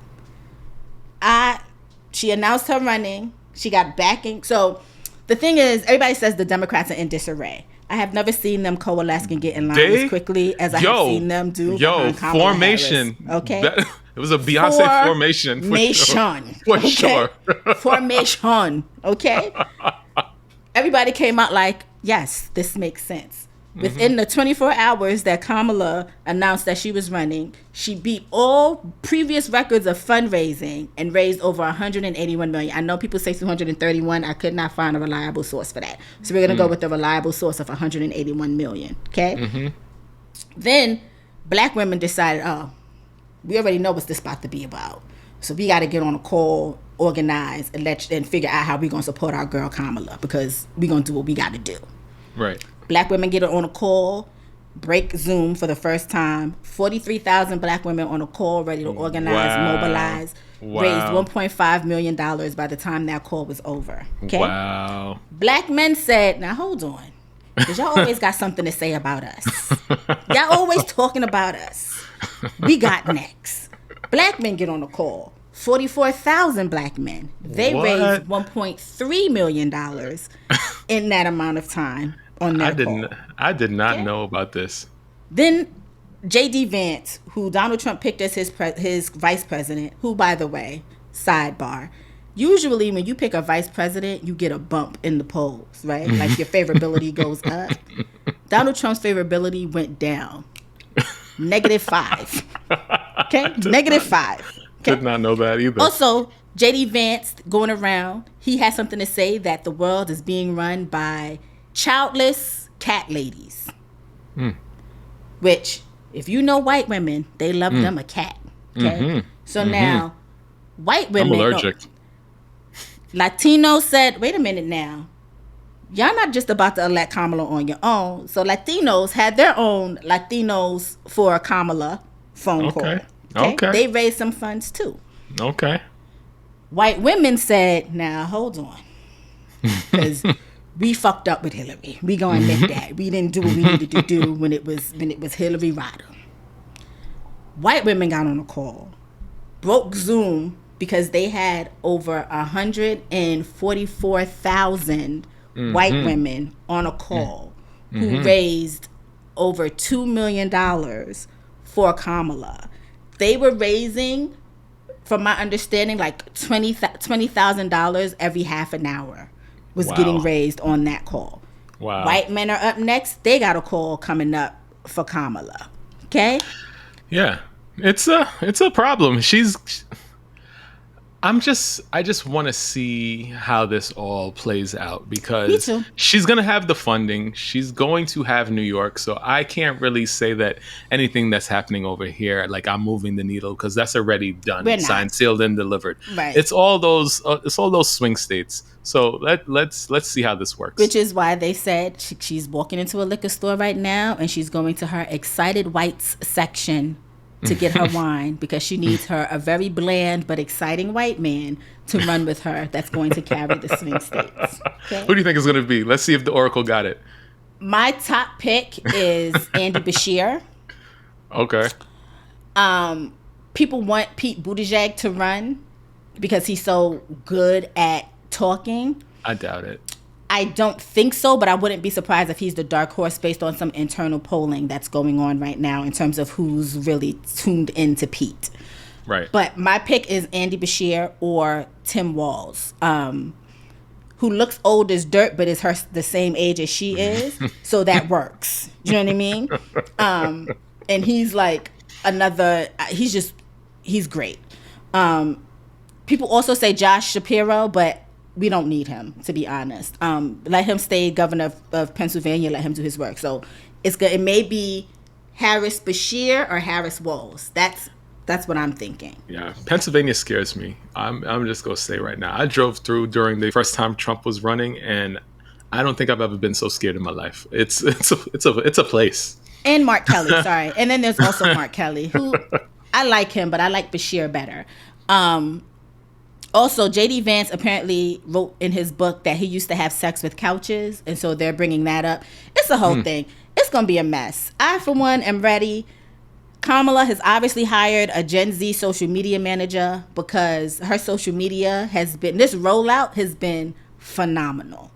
She announced her running. She got backing. So the thing is, everybody says the Democrats are in disarray. I have never seen them coalesce and get in line as quickly as I have seen them do. Formation. Harris, okay? It was a Beyonce formation. For sure. Formation. Okay? Everybody came out like, yes, this makes sense. Within the 24 hours that Kamala announced that she was running, she beat all previous records of fundraising and raised over $181 million. I know people say 231. I could not find a reliable source for that. So we're going to go with the reliable source of $181 million. Okay? Then black women decided, we already know what's this about to be about. So we got to get on a call, organize, and figure out how we're going to support our girl Kamala, because we're going to do what we got to do. Right. Black women get on a call, break Zoom for the first time. 43,000 black women on a call, ready to organize, mobilize, raised $1.5 million by the time that call was over. Okay? Wow. Black men said, now hold on, because y'all always got something to say about us. Y'all always talking about us. We got next. Black men get on a call. 44,000 black men. They raised $1.3 million in that amount of time. I did not know about this. Then J.D. Vance, who Donald Trump picked as his vice president, who, by the way, sidebar, usually when you pick a vice president, you get a bump in the polls, right? Like your favorability goes up. Donald Trump's favorability went down. -5. Okay? -5. Okay? Did not know that either. Also, J.D. Vance going around, he has something to say that the world is being run by childless cat ladies. Which, if you know white women, they love them a cat. Okay? So now, white women... I'm allergic. Latinos said, wait a minute now. Y'all not just about to elect Kamala on your own. So Latinos had their own Latinos for Kamala phone call. Okay. They raised some funds too. Okay. White women said, now hold on. Because we fucked up with Hillary. We gonna admit that. We didn't do what we needed to do when it was Hillary Rodham. White women got on a call, broke Zoom because they had over 144,000 white women on a call who raised over $2 million for Kamala. They were raising, from my understanding, like $20,000 every half an hour was getting raised on that call. Wow. White men are up next. They got a call coming up for Kamala. Okay? Yeah. It's a problem. I just want to see how this all plays out, because she's going to have the funding. She's going to have New York. So I can't really say that anything that's happening over here, like I'm moving the needle, because that's already done, signed, sealed, and delivered. Right. It's all those swing states. So let's see how this works. Which is why they said she's walking into a liquor store right now and she's going to her excited whites section to get her wine, because she needs a very bland but exciting white man to run with her that's going to carry the swing states. Okay? Who do you think is going to be? Let's see if the Oracle got it. My top pick is Andy Bashir. Okay. People want Pete Buttigieg to run because he's so good at talking. I doubt it. I don't think so, but I wouldn't be surprised if he's the dark horse based on some internal polling that's going on right now in terms of who's really tuned into Pete. Right. But my pick is Andy Bashir or Tim Walz, who looks old as dirt, but is the same age as she is. So that works. You know what I mean? And he's like he's great. People also say Josh Shapiro, but we don't need him, to be honest. Let him stay governor of Pennsylvania. Let him do his work. So it's good. It may be Harris Bashir or Harris Walz. That's what I'm thinking. Yeah, Pennsylvania scares me. I'm just gonna say right now. I drove through during the first time Trump was running, and I don't think I've ever been so scared in my life. It's a place. And Mark Kelly, sorry. And then there's also Mark Kelly, who I like him, but I like Bashir better. Also, J.D. Vance apparently wrote in his book that he used to have sex with couches, and so they're bringing that up. It's a whole thing. It's going to be a mess. I, for one, am ready. Kamala has obviously hired a Gen Z social media manager because her social media this rollout has been phenomenal.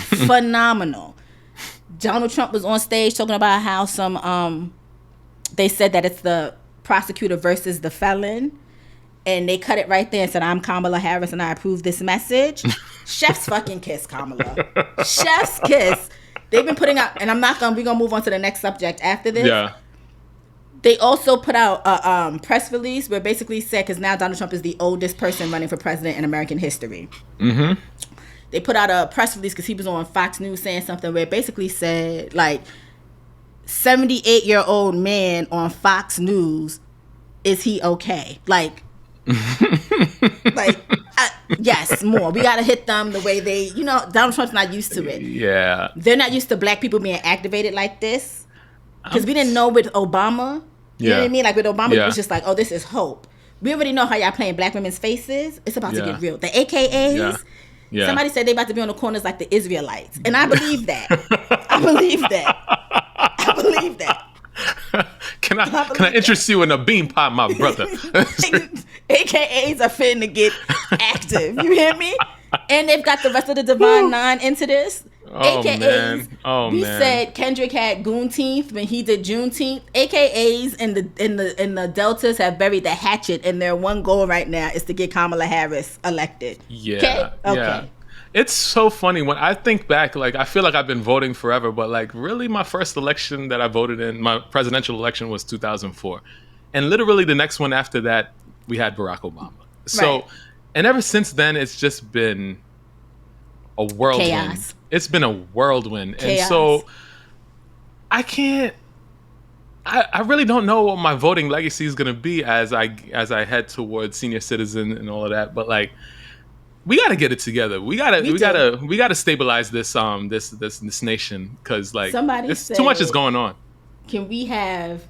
Phenomenal. Donald Trump was on stage talking about how they said that it's the prosecutor versus the felon. And they cut it right there and said, I'm Kamala Harris and I approve this message. Chef's fucking kiss, Kamala. Chef's kiss. They've been putting out, and we're going to move on to the next subject after this. Yeah. They also put out a press release where it basically said, because now Donald Trump is the oldest person running for president in American history. Mm-hmm. They put out a press release because he was on Fox News saying something where it basically said, like, 78-year-old man on Fox News, is he okay? Like, yes, more. We got to hit them the way they, Donald Trump's not used to it. Yeah. They're not used to black people being activated like this. Because we didn't know with Obama. You know what I mean? Like with Obama, it was just like, oh, this is hope. We already know how y'all playing black women's faces. It's about to get real. The AKAs. Yeah. Somebody said they about to be on the corners like the Israelites. And I believe that. I believe that. Can I interest you in a bean pie, my brother? AKAs are finna to get active. You hear me? And they've got the rest of the Divine Nine into this. AKAs. We said Kendrick had Goonteenth when he did Juneteenth. AKAs and the Deltas have buried the hatchet, and their one goal right now is to get Kamala Harris elected. Yeah. Okay. Yeah. It's so funny when I think back, like, I feel like I've been voting forever, but like really my first election that I voted in, my presidential election, was 2004. And literally the next one after that, we had Barack Obama. So, right. And ever since then, it's just been a whirlwind. Chaos. It's been a whirlwind. Chaos. And so I really don't know what my voting legacy is going to be as I head towards senior citizen and all of that. But like, we got to get it together. We got to stabilize this nation, because like too much is going on. Can we have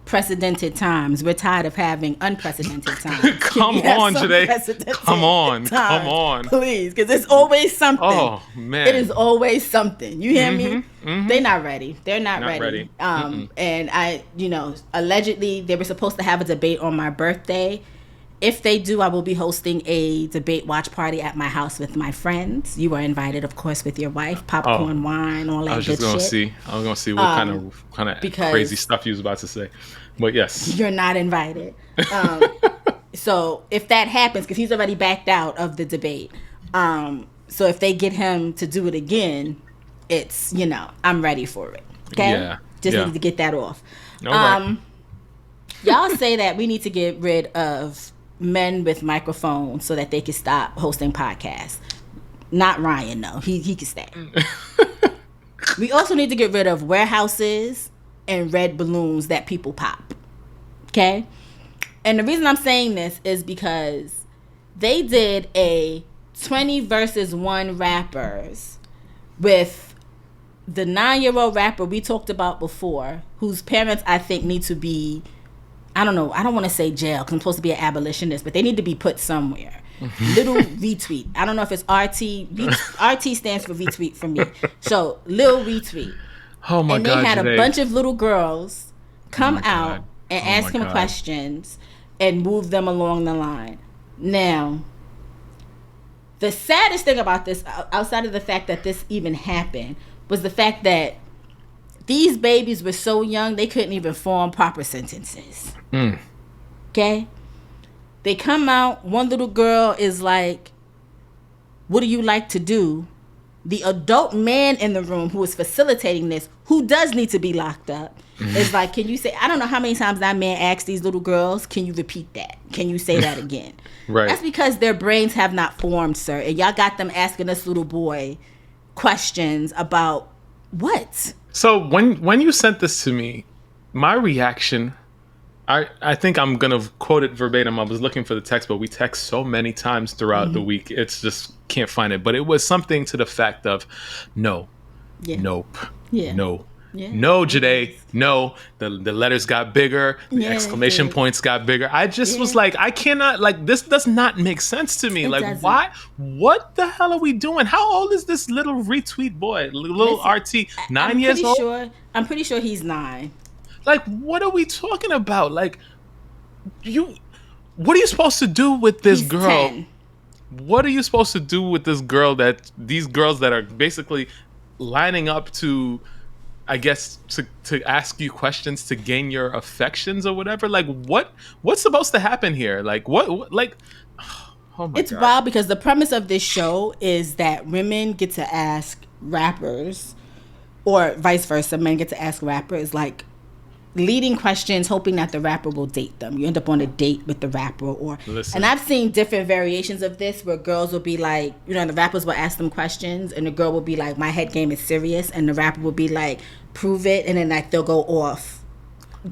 precedented times. We're tired of having unprecedented times. Come on, Joyhdae. Come on. Please, because it's always something. Oh, man. It is always something. You hear me? They're not ready. They're not ready. And I, allegedly they were supposed to have a debate on my birthday. If they do, I will be hosting a debate watch party at my house with my friends. You are invited, of course, with your wife. Popcorn, wine, all that good shit. I was going to see what kind of crazy stuff you was about to say. But yes. You're not invited. So if that happens, because he's already backed out of the debate. So if they get him to do it again, it's, I'm ready for it. Okay? Yeah. Just needed to get that off. Right. Y'all say that we need to get rid of men with microphones so that they can stop hosting podcasts. Not Ryan, though. He can stay. We also need to get rid of warehouses and red balloons that people pop. Okay? And the reason I'm saying this is because they did a 20 versus 1 rappers with the 9-year-old rapper we talked about before, whose parents I think need to be, I don't know, I don't want to say jail because I'm supposed to be an abolitionist, but they need to be put somewhere. Little retweet. I don't know if it's RT. RT stands for retweet for me. So, Lil retweet. Oh my God. And they had Joyhdae. a bunch of little girls come out and ask him questions and move them along the line. Now, the saddest thing about this, outside of the fact that this even happened, was the fact that these babies were so young they couldn't even form proper sentences. Okay? They come out, one little girl is like, what do you like to do? The adult man in the room who is facilitating this, who does need to be locked up, is like, can you say, I don't know how many times that man asked these little girls, can you repeat that? Can you say that again? Right. That's because their brains have not formed, sir. And y'all got them asking this little boy questions about what? So when you sent this to me, my reaction, I think I'm going to quote it verbatim. I was looking for the text, but we text so many times throughout the week. It's just can't find it. But it was something to the fact of no, nope, no. Yeah. No, Joyhdae, no. The letters got bigger. The exclamation points got bigger. I just was like, I cannot, like, this does not make sense to me. Why? What the hell are we doing? How old is this little retweet boy? Little RT, 9 years old? I'm pretty sure he's 9. Like, what are we talking about? Like, what are you supposed to do with this girl? 10. What are you supposed to do with this girl these girls that are basically lining up to, I guess, to ask you questions to gain your affections or whatever? Like, what's supposed to happen here? Like, what like, oh my It's God. wild because the premise of this show is that women get to ask rappers, or vice versa, men get to ask rappers, like, leading questions, hoping that the rapper will date them. You end up on a date with the rapper, and I've seen different variations of this where girls will be like, the rappers will ask them questions, and the girl will be like, my head game is serious, and the rapper will be like, prove it, and then like they'll go off,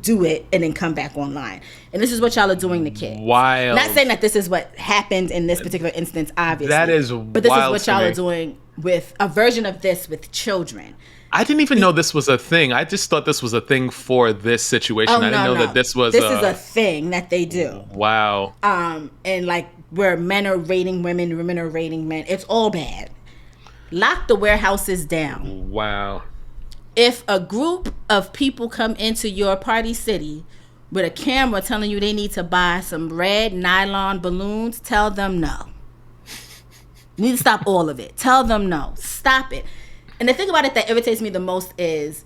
do it, and then come back online. And this is what y'all are doing to kids. Wild. Not saying that this is what happened in this particular instance, obviously. That is but this wild is what y'all to are doing with a version of this with children. I didn't even know this was a thing. I just thought this was a thing for this situation. I didn't know that this was This is a thing that they do. Wow. And like where men are rating women, women are rating men. It's all bad. Lock the warehouses down. Wow. If a group of people come into your party city with a camera telling you they need to buy some red nylon balloons, tell them no. You need to stop all of it. Tell them no. Stop it. And the thing about it that irritates me the most is,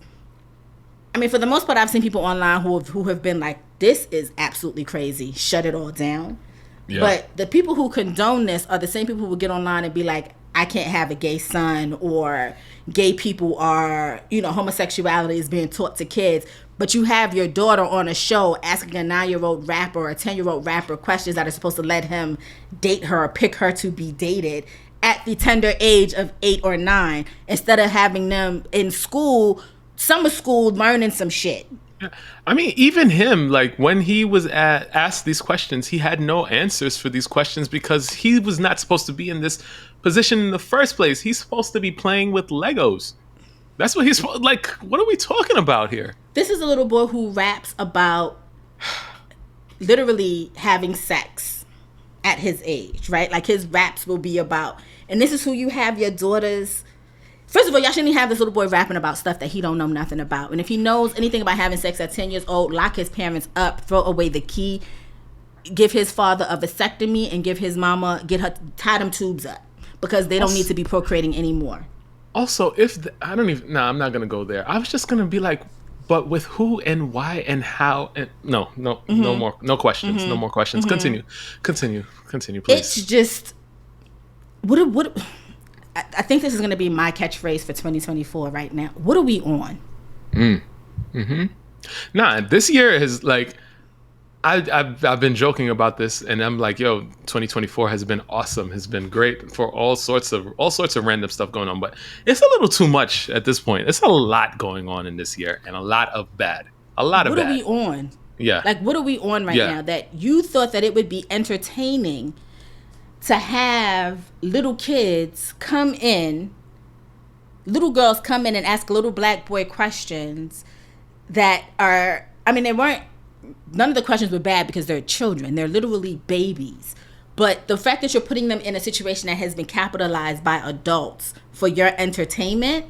I mean, for the most part, I've seen people online who have been like, this is absolutely crazy. Shut it all down. Yeah. But the people who condone this are the same people who will get online and be like, I can't have a gay son, or gay people are, homosexuality is being taught to kids. But you have your daughter on a show asking a 9-year-old rapper or a 10-year-old rapper questions that are supposed to let him date her or pick her to be dated at the tender age of 8 or 9, instead of having them in school, summer school, learning some shit. I mean, even him, like when he was asked these questions, he had no answers for these questions because he was not supposed to be in this position in the first place. He's supposed to be playing with Legos. That's what he's like. What are we talking about here? This is a little boy who raps about literally having sex at his age, right? Like his raps will be about, and this is who you have your daughters. First of all, y'all shouldn't have this little boy rapping about stuff that he don't know nothing about. And if he knows anything about having sex at 10 years old, lock his parents up, throw away the key, give his father a vasectomy, and give his mama, tie them tubes up, because they don't need to be procreating anymore. Also, I'm not going to go there. I was just going to be like, but with who and why and how, and no more, no questions, no more questions. Continue, please. It's just, what I think this is going to be my catchphrase for 2024 right now. What are we on? Nah, this year is like, I've been joking about this, and I'm like, yo, 2024 has been awesome, has been great for all sorts of random stuff going on, but it's a little too much at this point. It's a lot going on in this year, and a lot of bad. What are we on? Yeah. Like, what are we on right now that you thought that it would be entertaining to have little girls come in and ask a little black boy questions that are, I mean, none of the questions were bad because they're children. They're literally babies. But the fact that you're putting them in a situation that has been capitalized by adults for your entertainment,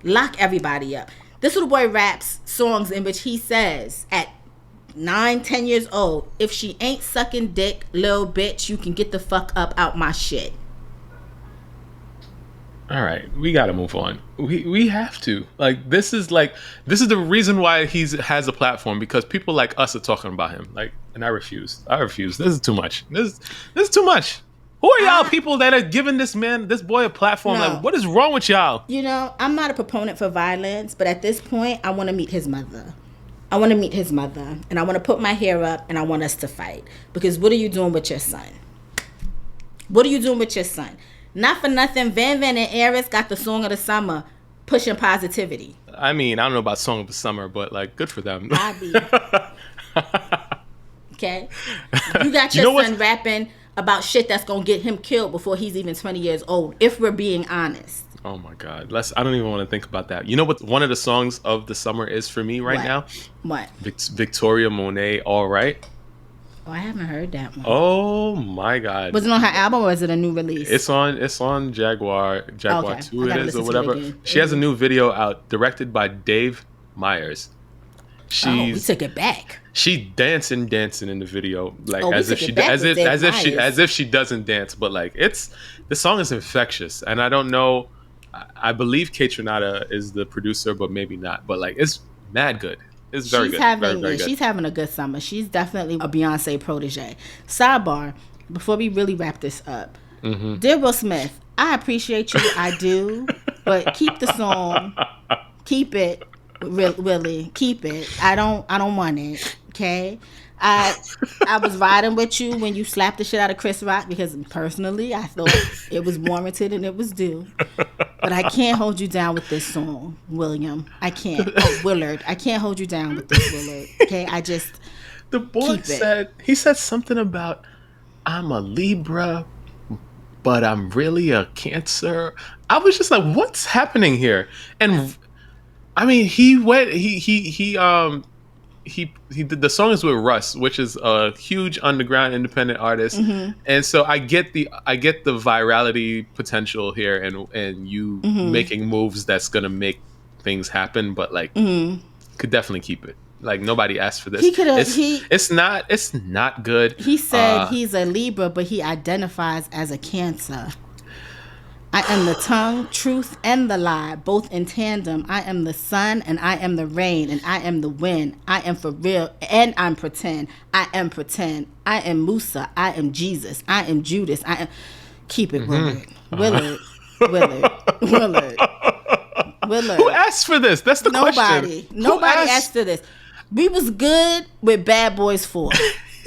lock everybody up. This little boy raps songs in which he says at 9-10 years old, if she ain't sucking dick, little bitch, you can get the fuck up out my shit. All right, we got to move on. We have to. Like, this is the reason why he has a platform, because people like us are talking about him. Like, and I refuse. This is too much. This is too much. Who are y'all people that are giving this boy a platform? No. Like, what is wrong with y'all? You know, I'm not a proponent for violence, but at this point, I want to meet his mother. And I want to put my hair up, and I want us to fight. Because what are you doing with your son? Not for nothing, Van Van and Eris got the song of the summer, pushing positivity. I mean, I don't know about song of the summer, but like, good for them. Okay? You got your son rapping about shit that's going to get him killed before he's even 20 years old, if we're being honest. Oh my God. I don't even want to think about that. You know what one of the songs of the summer is for me right now? What? Victoria Monet, All Right. Oh, I haven't heard that one. Oh my God. Was it on her album or is it a new release? It's on Jaguar okay. 2 it is, or whatever. She has a new video out directed by Dave Myers. We took it back. She dancing in the video, like as if she doesn't dance, but like the song is infectious, and I don't know. I believe Kate Renata is the producer, but maybe not. But like, it's mad good. It's very good. Very good. She's having a good summer. She's definitely a Beyonce protege. Sidebar, before we really wrap this up, Dear Will Smith, I appreciate you. I do, but keep the song. Keep it, Willie. Keep it. I don't want it. Okay. I was riding with you when you slapped the shit out of Chris Rock, because personally I thought it was warranted and it was due. But I can't hold you down with this song, William. I can't. Willard. I can't hold you down with this, Willard. Okay, the boy said something about, I'm a Libra, but I'm really a Cancer. I was just like, what's happening here? And I mean, he did the song is with Russ, which is a huge underground independent artist, and so I get the virality potential here, and you making moves that's gonna make things happen, but like could definitely keep it. Like, nobody asked for this. It's not good. He said he's a Libra, but he identifies as a Cancer. I am the tongue, truth, and the lie, both in tandem. I am the sun, and I am the rain, and I am the wind. I am for real, and I'm pretend. I am pretend. I am Musa. I am Jesus. I am Judas. I am... Keep it, Willard. Willard. Who asked for this? That's the question. Nobody asked for this. We was good with Bad Boys 4.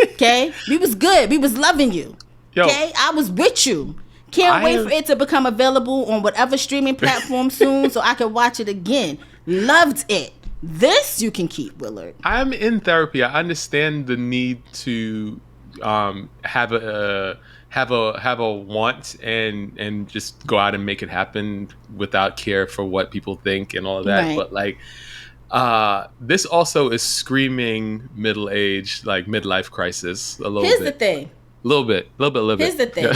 Okay? We was good. We was loving you. Okay? I was with you. Can't wait for it to become available on whatever streaming platform soon so I can watch it again. Loved it. This you can keep, Willard. I'm in therapy. I understand the need to have have a want and just go out and make it happen without care for what people think and all of that. Right. But like, this also is screaming middle age, like midlife crisis a little Here's bit. the thing. A little bit. Here's the thing.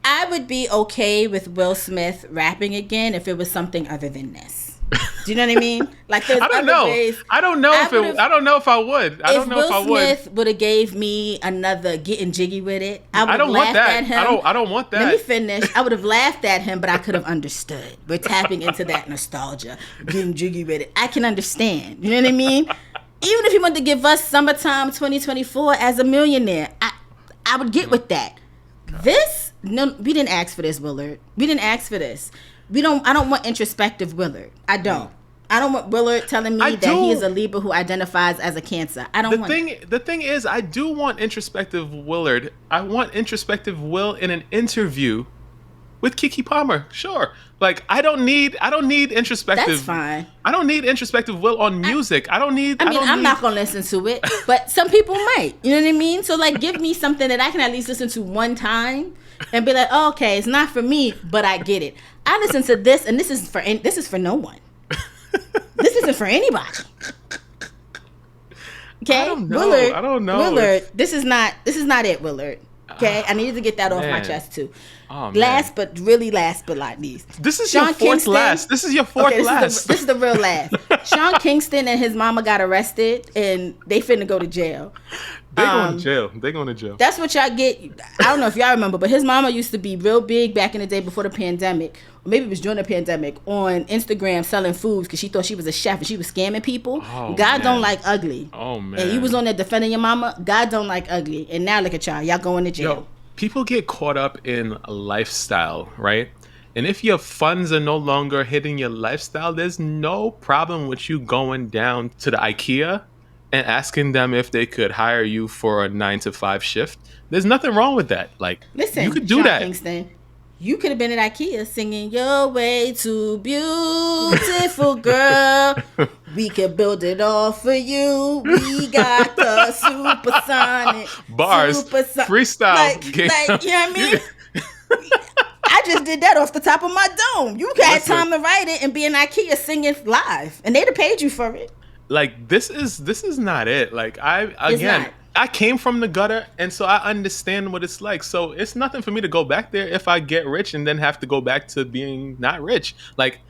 I would be okay with Will Smith rapping again if it was something other than this. Do you know what I mean? Like, there's I don't know. ways. I don't know if I would. I don't know if I would. Will Smith would have gave me another Getting Jiggy with It, I would have laughed at him. I don't want that. Let me finish. I would have laughed at him, but I could have understood. We're tapping into that nostalgia. Getting Jiggy with It. I can understand. You know what I mean? Even if he wanted to give us Summertime 2024 as a millionaire, I would get with that. This, no, we didn't ask for this, Willard. We didn't ask for this. I don't want introspective Willard. I don't want Willard telling me that he is a Libra who identifies as a Cancer. I don't want it. The thing is, I do want introspective Willard. I want introspective Will in an interview with Keke Palmer. Sure. Like, I don't need introspective. That's fine. I don't need introspective Will on music. I'm not gonna listen to it, but some people might. You know what I mean? So like, give me something that I can at least listen to one time and be like, oh, okay, it's not for me, but I get it. I listen to this, and this is for no one. This isn't for anybody. Okay, I don't know. Willard. I don't know. Willard, this is not it, Willard. Okay, I needed to get that off my chest too. Oh, last but not least, this is your fourth last. This is your fourth last. This is the real last. Sean Kingston and his mama got arrested, and they finna go to jail. They going to jail. That's what y'all get. I don't know if y'all remember, but his mama used to be real big back in the day before the pandemic, or maybe it was during the pandemic, on Instagram selling foods because she thought she was a chef and she was scamming people. Oh, God don't like ugly. Oh, man. And you was on there defending your mama. God don't like ugly. And now look at y'all going to jail. Yo, people get caught up in a lifestyle, right? And if your funds are no longer hitting your lifestyle, there's no problem with you going down to the IKEA and asking them if they could hire you for a 9-to-5 shift. There's nothing wrong with that. Like, listen, you could do Sean that. Kingston, you could have been at IKEA singing "You're way too beautiful, girl. We could build it all for you. We got the supersonic bars, freestyle. Like, you know what I mean? I just did that off the top of my dome. You had time to write it and be in IKEA singing live, and they'd have paid you for it. Like, this is not it. Like, I came from the gutter, and so I understand what it's like. So it's nothing for me to go back there if I get rich and then have to go back to being not rich. Like,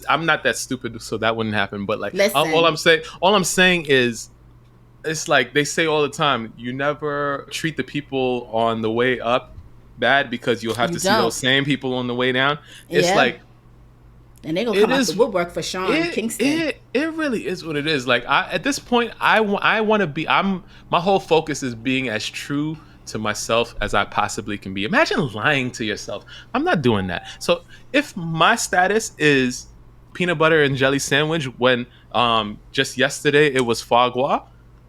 I'm not that stupid, so that wouldn't happen. But like, all I'm saying is, it's like they say all the time, you never treat the people on the way up bad because you'll have to see those same people on the way down. It's like, and they're gonna come out the woodwork for Sean Kingston. It really is what it is. Like, at this point, I want to be. My whole focus is being as true to myself as I possibly can be. Imagine lying to yourself. I'm not doing that. So if my status is peanut butter and jelly sandwich when just yesterday it was foie gras,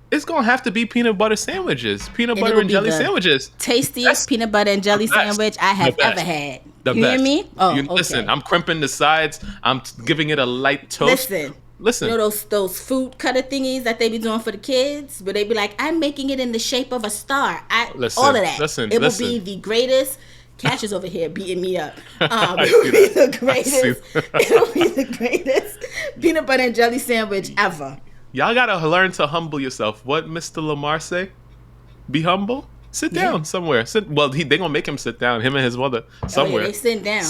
it's gonna have to be peanut butter sandwiches, peanut butter and jelly sandwiches. Tastiest peanut butter and jelly sandwich I have ever had. The you best. Hear me? Oh, okay. Listen, I'm crimping the sides. I'm giving it a light toast. Listen. You know those food cutter thingies that they be doing for the kids, where they be like, "I'm making it in the shape of a star." All of that. It will be the greatest. Cash is over here beating me up. It will be the greatest peanut butter and jelly sandwich ever. Y'all gotta learn to humble yourself. What Mr. Lamar say? Be humble. Sit down somewhere. They gonna make him sit down. Him and his mother somewhere. Oh, yeah, they sitting down.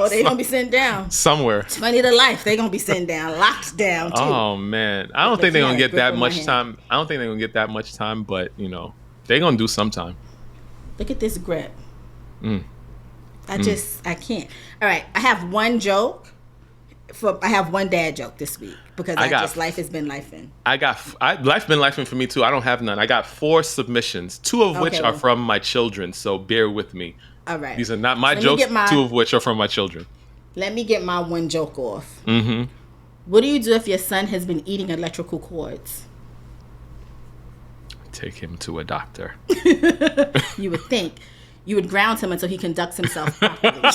They gonna be sitting down somewhere. 20 to life. They gonna be sitting down, locked down too. Oh man, I don't think they're gonna get that much time. I don't think they're gonna get that much time, but you know, they're gonna do sometime. Look at this grip. I can't. All right, I have one joke. I have one dad joke this week because life has been lifing. Life been lifing for me too. I don't have none. I got 4 submissions, 2 of which are from my children. So bear with me. All right. These are not my jokes. 2 of which are from my children. Let me get my one joke off. Mm-hmm. What do you do if your son has been eating electrical cords? Take him to a doctor. You would think. You would ground him until he conducts himself properly.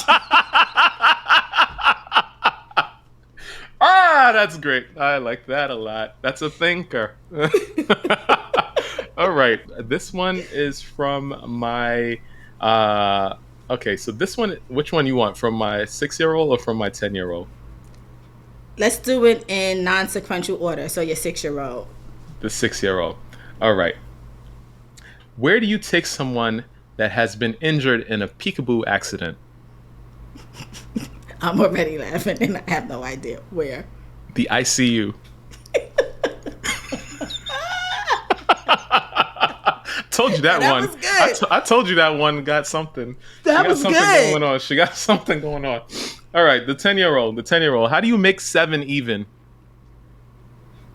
Ah, that's great. I like that a lot. That's a thinker. All right. This one is from my. Okay, so this one, which one you want? From my 6-year-old or from my 10-year-old? Let's do it in non-sequential order. So your 6-year-old. The 6-year-old. All right. Where do you take someone that has been injured in a peekaboo accident? I'm already laughing and I have no idea where. The ICU. Told you that one. Was good. I told you that one got something. That was something good. Going on. She got something going on. All right, the 10-year-old. The 10-year-old. How do you make 7 even?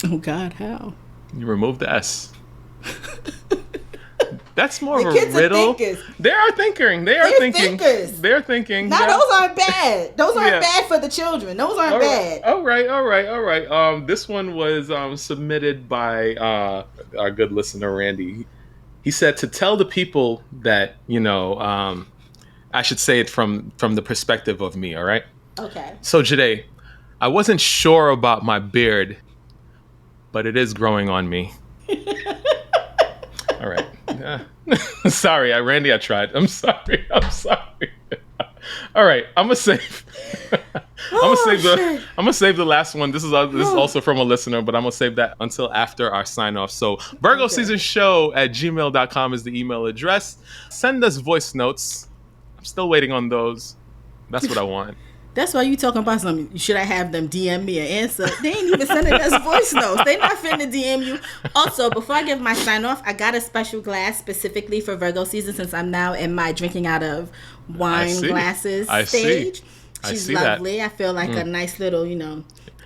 Oh God, how? You remove the S. That's more the of kids a riddle. Are thinkers. They are thinking. They're thinkers. They're thinking. Now those aren't bad. Those aren't bad for the children. Those aren't bad. All right. This one was submitted by our good listener Randy. He said to tell the people that, I should say it from the perspective of me, all right? Okay. So, Joyhdae, I wasn't sure about my beard, but it is growing on me. All right. Sorry, Randy, I tried. I'm sorry. All right, I'm gonna save the last one. This is also from a listener, but I'm gonna save that until after our sign off. So virgoseasonshow@gmail.com is the email address. Send us voice notes. I'm still waiting on those. That's what I want. That's why you talking about something. Should I have them DM me an answer? They ain't even sending us voice notes. They not finna DM you. Also, before I give my sign off, I got a special glass specifically for Virgo season since I'm now in my drinking out of wine glasses stage. She's lovely. That. I feel like a nice little,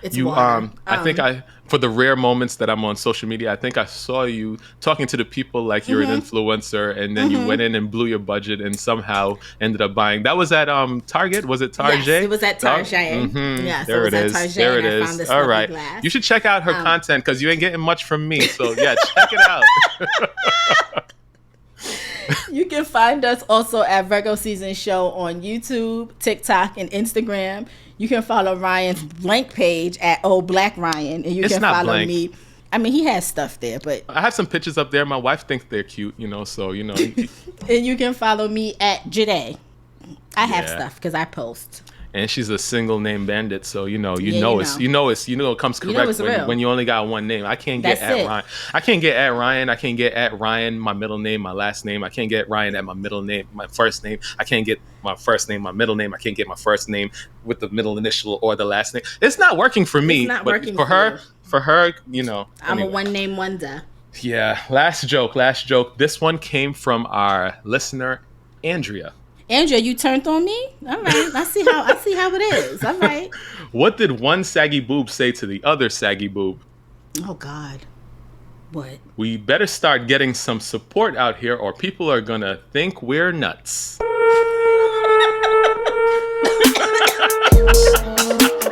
it's water. I think for the rare moments that I'm on social media, I think I saw you talking to the people like you're an influencer, and then you went in and blew your budget and somehow ended up buying. That was at Target. Was it Target? Yes, it was at Target. Yeah, there it is. There it is. All right. Glass. You should check out her content because you ain't getting much from me. So yeah, check it out. You can find us also at Virgo Season Show on YouTube, TikTok, and Instagram. You can follow Ryan's blank page at Old Black Ryan, and you can follow blank. Me. I mean, he has stuff there, but I have some pictures up there. My wife thinks they're cute, so. And you can follow me at Joyhdae. I have stuff because I post. And she's a single name bandit, so it comes correct when you only got one name. I can't get at Ryan. I can't get at Ryan. I can't get at Ryan, my middle name, my last name. I can't get Ryan at my middle name, my first name. I can't get my first name, my middle name. I can't get my first name with the middle initial or the last name. It's not working for me. It's not working for her. For her, I'm a one name wonder. Yeah. Last joke. This one came from our listener, Andrea. Andrea, you turned on me? All right. I see how it is. All right. What did one saggy boob say to the other saggy boob? Oh God. What? We better start getting some support out here or people are gonna think we're nuts.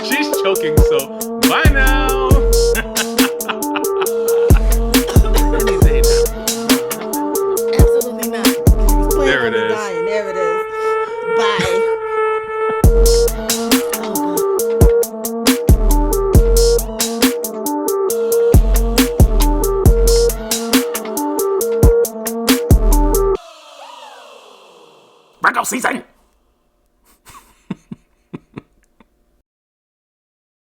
She's choking, so bye now. Absolutely not. There it is. There it is. Bye. Virgo season.